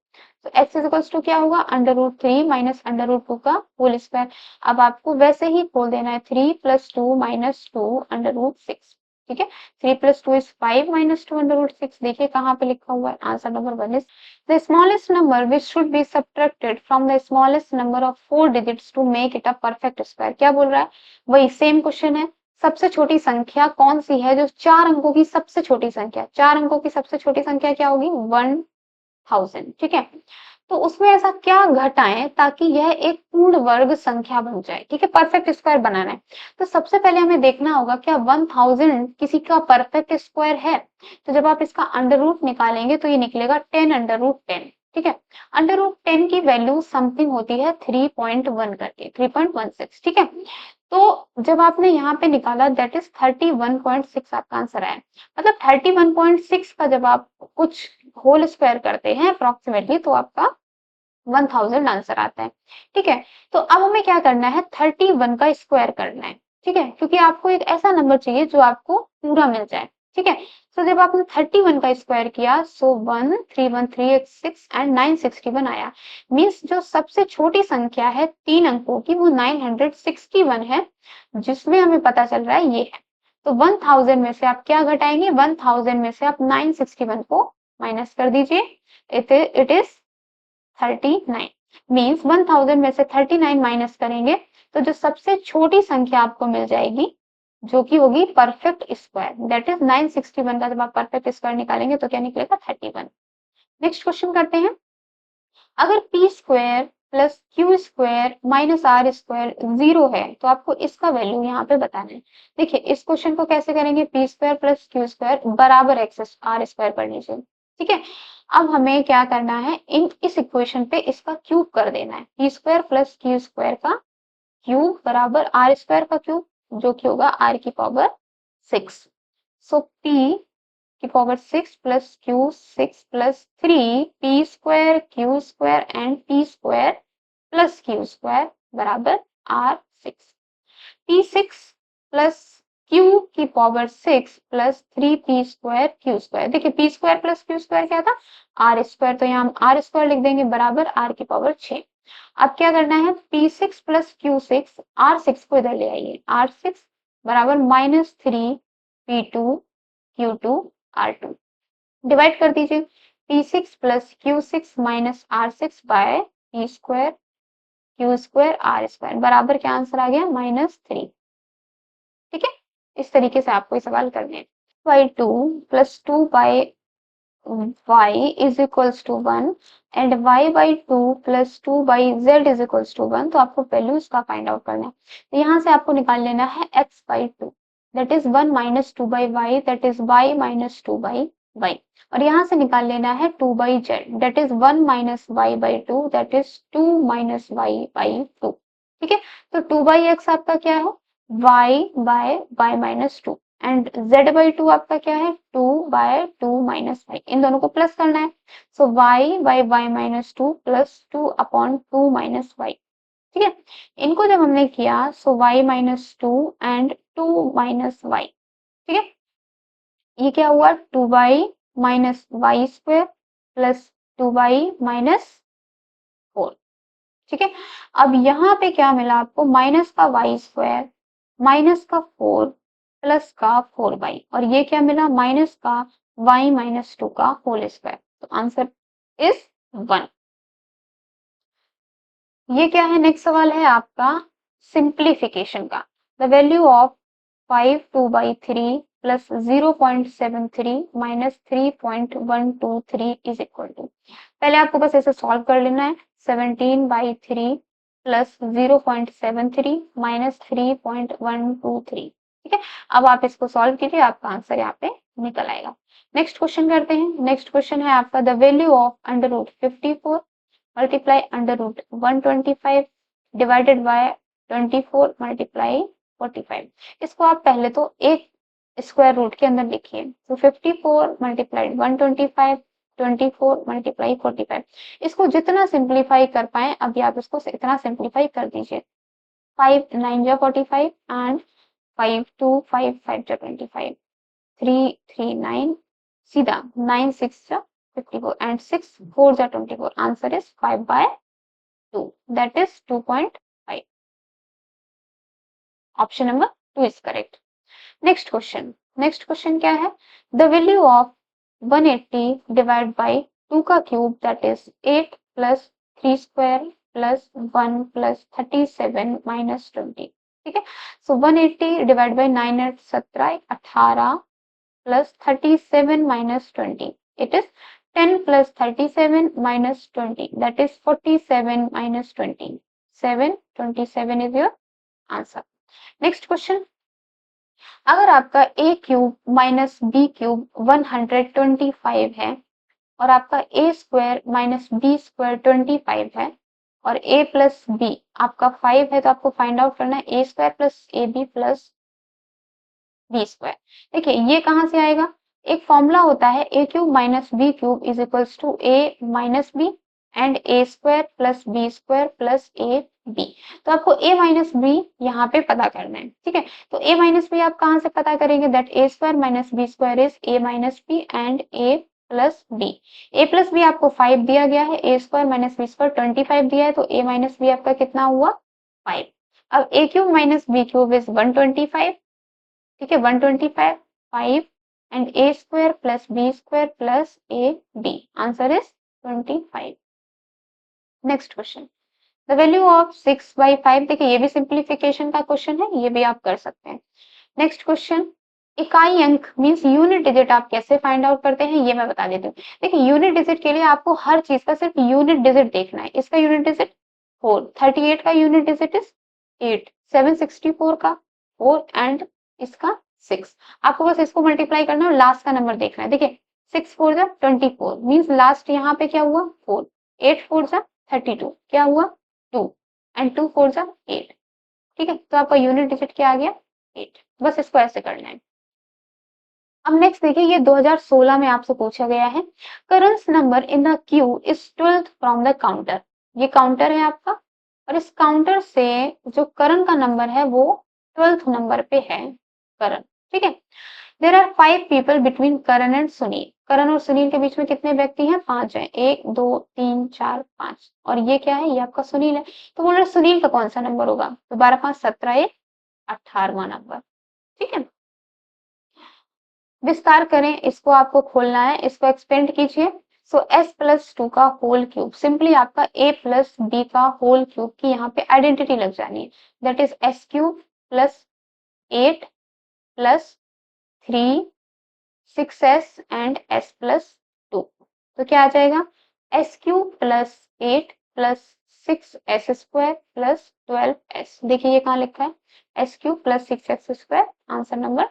तो एक्स इज इक्वल्स टू क्या होगा, under root 3 minus under root 2 का होल स्क्वायर। अब आपको वैसे ही खोल देना है, 3 प्लस 2 माइनस 2 अंडर रूट 6। ठीक है, 3 plus 2 is 5 minus 2 under root 6। देखिए कहाँ पे लिखा हुआ है, answer number 1 is the smallest number which should be subtracted from the smallest number of 4 digits to make it a perfect square। क्या बोल रहा है, वही सेम क्वेश्चन है। सबसे छोटी संख्या कौन सी है जो 4 अंकों की सबसे छोटी संख्या, 4 अंकों की सबसे छोटी संख्या क्या होगी, 1000। ठीक है, तो उसमें ऐसा क्या घटाएं ताकि यह एक पूर्ण वर्ग संख्या बन जाए। ठीक है, परफेक्ट स्क्वायर बनाना है। तो सबसे पहले हमें देखना होगा क्या 1000 किसी का परफेक्ट स्क्वायर है। तो जब आप इसका अंडर रूट निकालेंगे तो ये निकलेगा 10 अंडर रूट 10। ठीक है, अंडर रूट 10 की वैल्यू समथिंग होती है 3.1 करके, 3.16। ठीक है, तो जब आपने यहाँ पे निकाला दैट इज 31.6 आपका आंसर आया। मतलब 31.6 का जब आप कुछ होल स्क्वायर करते हैं अप्रोक्सीमेटली तो आपका 1000 आंसर आता है। ठीक है, तो अब हमें क्या करना है, 31 का स्क्वायर करना है। ठीक है, क्योंकि आपको एक ऐसा नंबर चाहिए जो आपको पूरा मिल जाए। ठीक है, तो जब आपने 31 का स्क्वायर किया सो 1 3 1 3 8 6 एंड 961 आया। मीन्स जो सबसे छोटी संख्या है 3 अंकों की वो 961 है, जिसमें हमें पता चल रहा है ये है। तो 1000 में से आप क्या घटाएंगे, 1000 में से आप 961 को माइनस कर दीजिए। It is 39। मीन्स 1000 में से 39 माइनस करेंगे तो जो सबसे छोटी संख्या आपको मिल जाएगी जो कि होगी परफेक्ट स्क्वायर, दैट इज 961 का जब आप परफेक्ट स्क्वायर निकालेंगे तो क्या निकलेगा, 31। नेक्स्ट क्वेश्चन करते हैं। अगर p square plus Q square minus r square 0 है तो आपको इसका वैल्यू यहाँ पे बताना है। देखिए इस क्वेश्चन को कैसे करेंगे, P square plus Q square बराबर एक्स आर स्क्वायर कर लीजिए। ठीक है, अब हमें क्या करना है, इस इक्वेशन पे इसका क्यूब कर देना है। P square plus Q square का क्यूब बराबर आर स्क्वायर का क्यूब, जो कि होगा आर की पावर 6। सो पी की power 6 plus Q 6 plus 3 P square Q square and P square plus Q square बराबर आर 6। पी 6 प्लस क्यू की power 6 plus 3 P square Q square. देखिए P square plus Q square क्या था, are square, तो यहाँ हम are square लिख देंगे बराबर आर की पावर 6। अब क्या करना है, पी 6 प्लस क्यू 6, आर 6 को इधर ले आइए, आर 6 बराबर -3 पी 2 क्यू 2 आर 2। डिवाइड कर दीजिए, p 6 plus Q 6 minus r 6 by p square Q square r square बराबर क्या आंसर आ गया, -3। ठीक है, इस तरीके से आपको ये सवाल करने हैं। By 2 plus 2 by y is equals to 1 and y by 2 plus 2 by z is equals to 1। तो आपको वैल्यू इसका फाइंड आउट करना है। तो यहाँ से आपको निकाल लेना है x by 2 that is 1 minus 2 by y that is y minus 2 by y। और यहाँ से निकाल लेना है 2 by z that is 1 minus y by 2 that is 2 minus y by 2। ठीक है, तो 2 by x आपका क्या है, y by y minus 2 and z by 2 आपका क्या है, 2 बाय 2 माइनस वाई, इन दोनों को प्लस करना है। So y by y minus 2 plus 2 upon 2 minus y. ठीक है, इनको जब हमने किया so y minus 2 and 2 minus y. ठीक है, ये क्या हुआ, 2y minus y square plus 2y minus 4। ठीक है, अब यहाँ पे क्या मिला आपको, माइनस का वाई स्क्वायर माइनस का 4 प्लस का 4y और ये क्या मिला, माइनस का y माइनस 2 का होल स्क्वायर। तो आंसर इज 1। ये क्या है, नेक्स्ट सवाल है आपका सिंप्लीफिकेशन का। The value of 5 2 by 3 plus 0.73 minus 3.123 is equal to. पहले आपको बस ऐसे सॉल्व कर लेना है, 17 by 3 प्लस 0.73 माइनस 3.123। ठीक है, अब आप इसको सॉल्व कीजिए, आपका आंसर यहाँ पे निकल आएगा। नेक्स्ट क्वेश्चन करते हैं। नेक्स्ट क्वेश्चन है आपका the value of under root 54 multiply under root 125 divided by 24 multiply 45। इसको आप पहले तो एक स्क्वायर रूट के अंदर लिखिए, तो 54 मल्टीप्लाइड 125 24 मल्टीप्लाई 45। इसको जितना सिंप्लीफाई कर पाए अभी आप इसको इतना सिंप्लीफाई कर दीजिए। 5 9 जा 45 and 5 2 5 5 जा 25 3 3 9 सीधा 9 6 जा 54 and 6 4 जा 24. Answer is 5/2. That is 2.5. Option number 2 is correct. Next question. Next question क्या है? The value of 180 divided by 2 का cube, that is 8 plus 3 square plus 1 plus 37 minus 20. ठीक है. So 180 divided by 9 8 17 18 plus 37 minus 20. It is 10 plus 37 minus 20. That is 47 minus 20. 27 is your answer. Next question. अगर आपका a cube minus b cube 125 है और आपका a square minus b square 25 है और a plus B आपका 5 है, तो आपको फाइंड आउट करना है a square plus a B plus B square. देखिए ये कहां से आएगा? एक फॉर्मूला होता है a cube minus b cube is equals to a minus b and a square plus B square plus a b. तो आपको a माइनस बी यहाँ पे पता करना है. ठीक है, तो a माइनस बी आप कहां से पता करेंगे? That a square minus b square is a minus b and a plus b. a plus b आपको 5 दिया गया है, a square minus b square 25 दिया है, तो a माइनस बी आपका कितना हुआ? 5. अब a cube minus b cube is 125. ठीक है, 125 5 and a square plus B square plus a b. Answer is 25. Next question. The value of 6/5. देखिए ये भी सिंप्लीफिकेशन का क्वेश्चन है, ये भी आप कर सकते हैं. Next question. इकाई अंक मींस यूनिट डिजिट आप कैसे फाइंड आउट करते हैं ये मैं बता देती हूँ. देखिए यूनिट डिजिट के लिए आपको हर चीज का सिर्फ यूनिट डिजिट देखना है. इसका यूनिट डिजिट 4, 38 का यूनिट डिजिट इज 8, 764 का 4 एंड इसका 6. आपको बस इसको मल्टीप्लाई करना है और लास्ट का नंबर देखना है. देखिए 6 4 जा 24 मींस लास्ट यहाँ पे क्या हुआ? 4. 8 4 जा 32 क्या हुआ? 2 एंड 2 4 जा 8. ठीक है, तो आपका यूनिट डिजिट क्या आ गया? 8. बस इसको ऐसे करना है. अब नेक्स्ट देखिए, ये 2016 में आपसे पूछा गया है. Current number in the Q is 12th from the counter. ये काउंटर है आपका और इस काउंटर से जो करण का नंबर है वो 12th नंबर पे है करण. ठीक है, there are 5 people between Karan and Sunil. Karan और सुनील के बीच में कितने व्यक्ति हैं? 5 हैं. 1 2 3 4 5 और ये क्या है? ये आपका सुनील है. तो बोल रहे सुनील का कौन सा नंबर होगा? तो 12 5 17 1 18वां नंबर. ठीक है, विस्तार करें, इसको आपको खोलना है, इसको एक्सपेंड कीजिए. सो s प्लस 2 का होल क्यूब सिंपली आपका a प्लस बी का होल क्यूब की यहाँ पे आइडेंटिटी लग जानी है. That is s cube plus 8 plus 3 6s and s plus 2. तो क्या आ जाएगा? s cube plus 8 plus 6s square plus 12s. देखिए ये कहाँ लिखा है? s cube plus 6s square. Answer number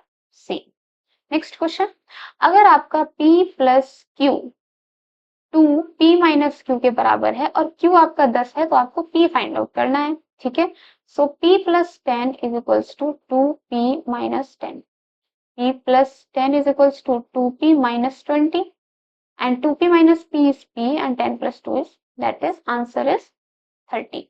c. Next question. अगर आपका p plus q 2 p minus Q के बराबर है और q आपका 10 है, तो आपको p फाइंड आउट करना है. ठीक है, so p plus 10 is equals to 2p minus 10. p plus 10 is equals to 2p minus 20 and 2p minus p is p and 10 plus 2 is, that is answer is 30.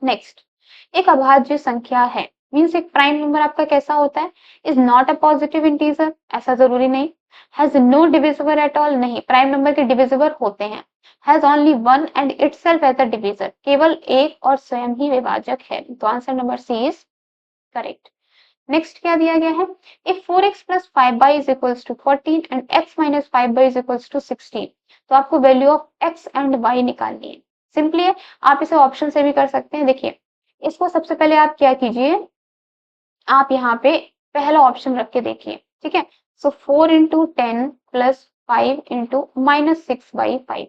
Next. एक अभाज्य संख्या है means एक prime number आपका कैसा होता है? Is not a positive integer. ऐसा जरूरी नहीं. Has no divisible at all. नहीं, प्राइम नंबर के डिविजिबल होते हैं. Has only one and itself as a divisor. केवल एक और स्वयं ही विभाजक है. तो answer number c is correct. Next क्या दिया गया है? If 4x plus 5y is equals to 14 and x minus 5y is equals to 16. तो आपको value of x and y निकालनी है. सिंपली है, आप इसे ऑप्शन से भी कर सकते हैं. देखिए इसको सबसे पहले आप क्या कीजिए, आप यहाँ पे पहला ऑप्शन रख के देखिए. ठीक है, सो 4 इंटू 10 प्लस 5 इंटू माइनस 6/5.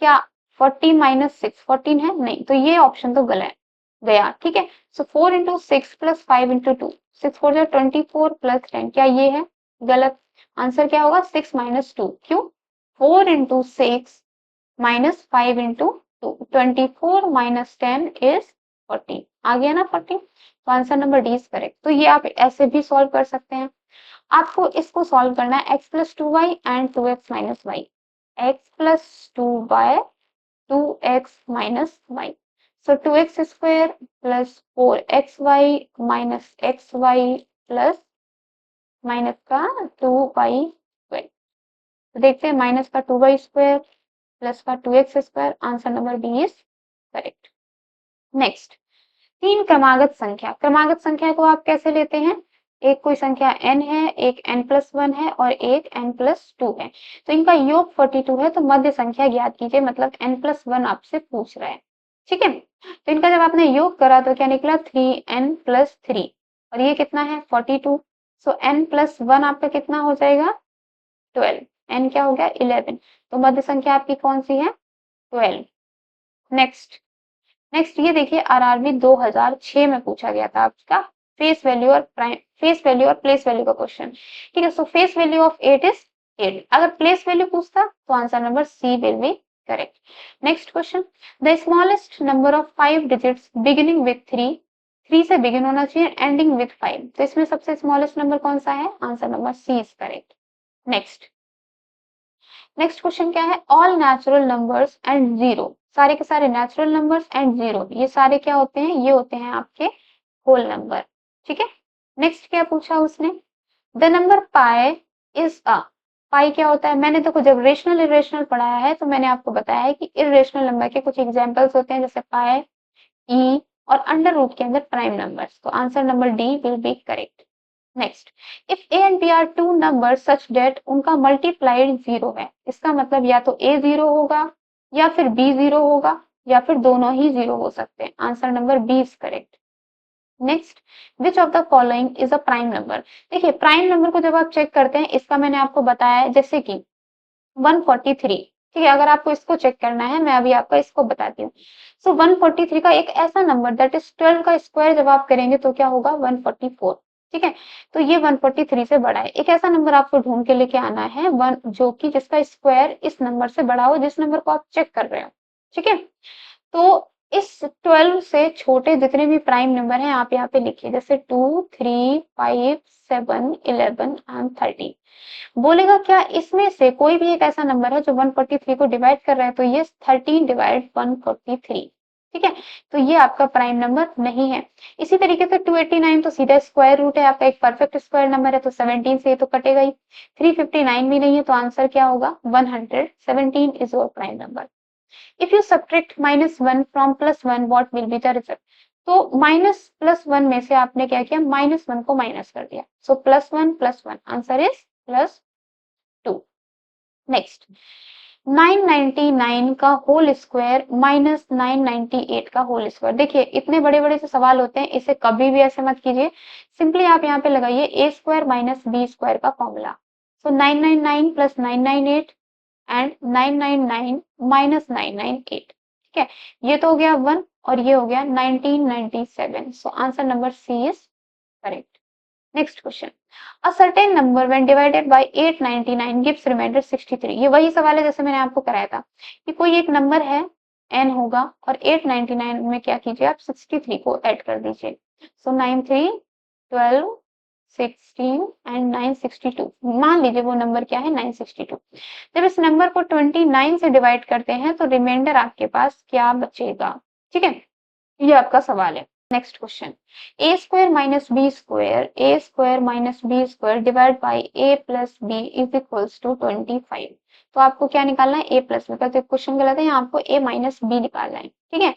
क्या 40 माइनस 6 14 है? नहीं, तो ये ऑप्शन तो गलत गया. ठीक है, सो 4 इंटू 6 प्लस 5 इंटू 2 6 4 24 प्लस 10. क्या ये है? गलत. आंसर क्या होगा? 6 माइनस 2. क्यों? 4 into 6 minus 5 into 2 24 minus 10 is 40. आ गया ना 40. तो answer number D is correct. तो ये आप ऐसे भी सॉल्व कर सकते हैं. आपको इसको सॉल्व करना है x plus 2y and 2x minus y. x plus 2y 2x minus y. So 2x² plus 4xy minus xy plus minus का 2y²। तो देखते हैं माइनस का 2y² प्लस का 2x²। Answer number b is correct. Next, तीन क्रमागत संख्या। क्रमागत संख्या को आप कैसे लेते हैं? एक कोई संख्या n है, एक n+1 है और एक n+2 है। तो इनका योग 42 है, तो मध्य संख्या ज्ञात कीजिए, मतलब n+1 आपसे पूछ रहा है। ठीक है, तो इनका जब आपने योग करा तो क्या निकला? 3n+3 और ये कितना है? 42। सो n+1 आपका कितना हो जाएगा? 12। n क्या हो गया? 11। तो मध्य संख्या आपकी कौन सी है? 12। नेक्स्ट, ये देखिए आरआरबी 2006 में पूछा गया था आपका फेस वैल्यू और प्लेस वैल्यू का क्वेश्चन। ठीक है, so face value of 8 is 8। अगर प्लेस वैल्यू पूछता तो answer number c will be correct. Next question, the smallest number of 5 digits beginning with 3 से बिगिन होना चाहिए, एंडिंग विथ 5। तो इसमें सबसे स्मॉलेस्ट नंबर कौन सा है? Answer number c is correct. Next question क्या है? All natural numbers and zero. सारे के सारे नेचुरल नंबर्स एंड जीरो, ये सारे क्या होते हैं? ये होते हैं आपके होल नंबर। ठीक है, नेक्स्ट क्या पूछा उसने? The number pi is a. Pi क्या होता है? मैंने देखो जब रेशनल इरेशनल पढ़ाया है तो मैंने आपको बताया है कि इरेशनल नंबर के कुछ एग्जांपल्स होते हैं, जैसे पाई, ई और अंडर रूट के अंदर प्राइम नंबर्स। तो answer number d will be correct. Next, if a and b are two number such that उनका मल्टीप्लाइड 0 है, इसका मतलब या तो ए 0 होगा या फिर बी 0 होगा या फिर दोनों ही 0 हो सकते हैं। Answer number b is correct. Next, which of the following is a prime number. देखिए प्राइम नंबर को जब आप चेक करते हैं, इसका मैंने आपको बताया है, जैसे कि 143। ठीक है, अगर आपको इसको चेक करना है, मैं अभी आपको इसको बताती हूँ। सो 143 का एक ऐसा नंबर दैट इज 12 का स्क्वायर जब आप करेंगे तो क्या होगा? 144। ठीक है, तो ये 143 से बड़ा है। एक ऐसा नंबर आपको ढूंढ के लेके आना है वन जो कि जिसका स्क्वायर इस नंबर से बड़ा हो, जिस नंबर को आप चेक कर रहे हो। ठीक है, तो इस 12 से छोटे जितने भी प्राइम नंबर हैं आप यहाँ पे लिखिए, जैसे 2, 3, 5, 7, 11 एंड 13। बोलेगा क्या इसमें से कोई भी एक ऐसा नंबर है जो 143 को डिवाइड कर रहा है? तो ये 13 डिवाइड 143। ठीक है, तो ये आपका प्राइम नंबर नहीं है। इसी तरीके से 289 तो सीधा स्क्वायर रूट है आपका, एक परफेक्ट स्क्वायर नंबर है, तो 17 से ये तो कटेगा ही। 359 भी नहीं है, तो आंसर क्या होगा? 117 is your prime number. If you subtract -1 from +1 what will be the result. तो -+1 में से आपने क्या किया? -1 को माइनस कर दिया। सो +1 आंसर इज +2। नेक्स्ट, 999 का होल स्क्वायर माइनस 998 का होल स्क्वायर। देखिए इतने बड़े बड़े से सवाल होते हैं, इसे कभी भी ऐसे मत कीजिए। सिंपली आप यहाँ पे लगाइए a square minus b square का formula. So 999 plus 998 and 999 minus 998। ठीक है, ये तो हो गया 1 और ये हो गया 1997। So answer number c is correct. Next question, a certain number when divided by 899 gives remainder 63। ये वही सवाल है जैसे मैंने आपको कराया था कि कोई एक नंबर है n होगा और 899 में क्या कीजिए आप 63 को ऐड कर दीजिए। सो 9 3 12 16 एंड 962। मान लीजिए वो नंबर क्या है? 962। जब इस नंबर को 29 से डिवाइड करते हैं तो रिमाइंडर आपके पास क्या बचेगा? ठीक है, ये आपका सवाल है। Next question, a square minus b square divide by a plus b is equals to 25। तो आपको क्या निकालना है? a प्लस बी का। तो क्वेश्चन गलत है, यहाँ आपको a माइनस बी निकालना है। ठीक है,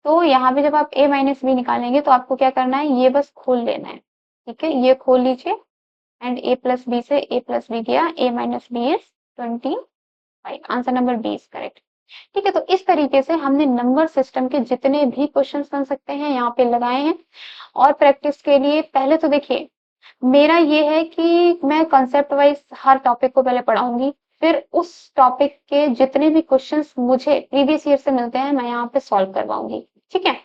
तो यहाँ पे जब आप a माइनस बी निकालेंगे तो आपको क्या करना है? ये बस खोल लेना है। ठीक है, ये खोल लीजिए एंड a प्लस बी से a प्लस बी गया, a minus b is 25। Answer number b is correct. ठीक है, तो इस तरीके से हमने नंबर सिस्टम के जितने भी क्वेश्चंस बन सकते हैं यहाँ पे लगाए हैं। और प्रैक्टिस के लिए पहले तो देखिए मेरा ये है कि मैं कॉन्सेप्ट वाइज हर टॉपिक को पहले पढ़ाऊंगी, फिर उस टॉपिक के जितने भी क्वेश्चंस मुझे प्रीवियस ईयर से मिलते हैं मैं यहाँ पे सॉल्व करवाऊंगी। ठीक है,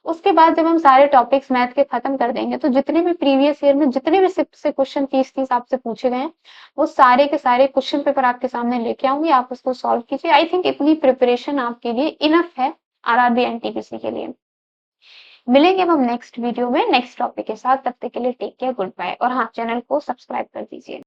उसके बाद जब हम सारे टॉपिक्स मैथ के खत्म कर देंगे तो जितने भी प्रीवियस ईयर में जितने भी से क्वेश्चन 30 आपसे पूछे गए हैं वो सारे के सारे क्वेश्चन पेपर आपके सामने लेके आऊंगी, आप उसको सॉल्व कीजिए। आई थिंक इतनी प्रिपरेशन आपके लिए इनफ है आरआरबी एनटीपीसी के लिए। मिलेंगे अब हम नेक्स्ट वीडियो में नेक्स्ट टॉपिक के साथ, तब तक के लिए टेक केयर, गुड बाय। और हाँ, चैनल को सब्सक्राइब कर दीजिए।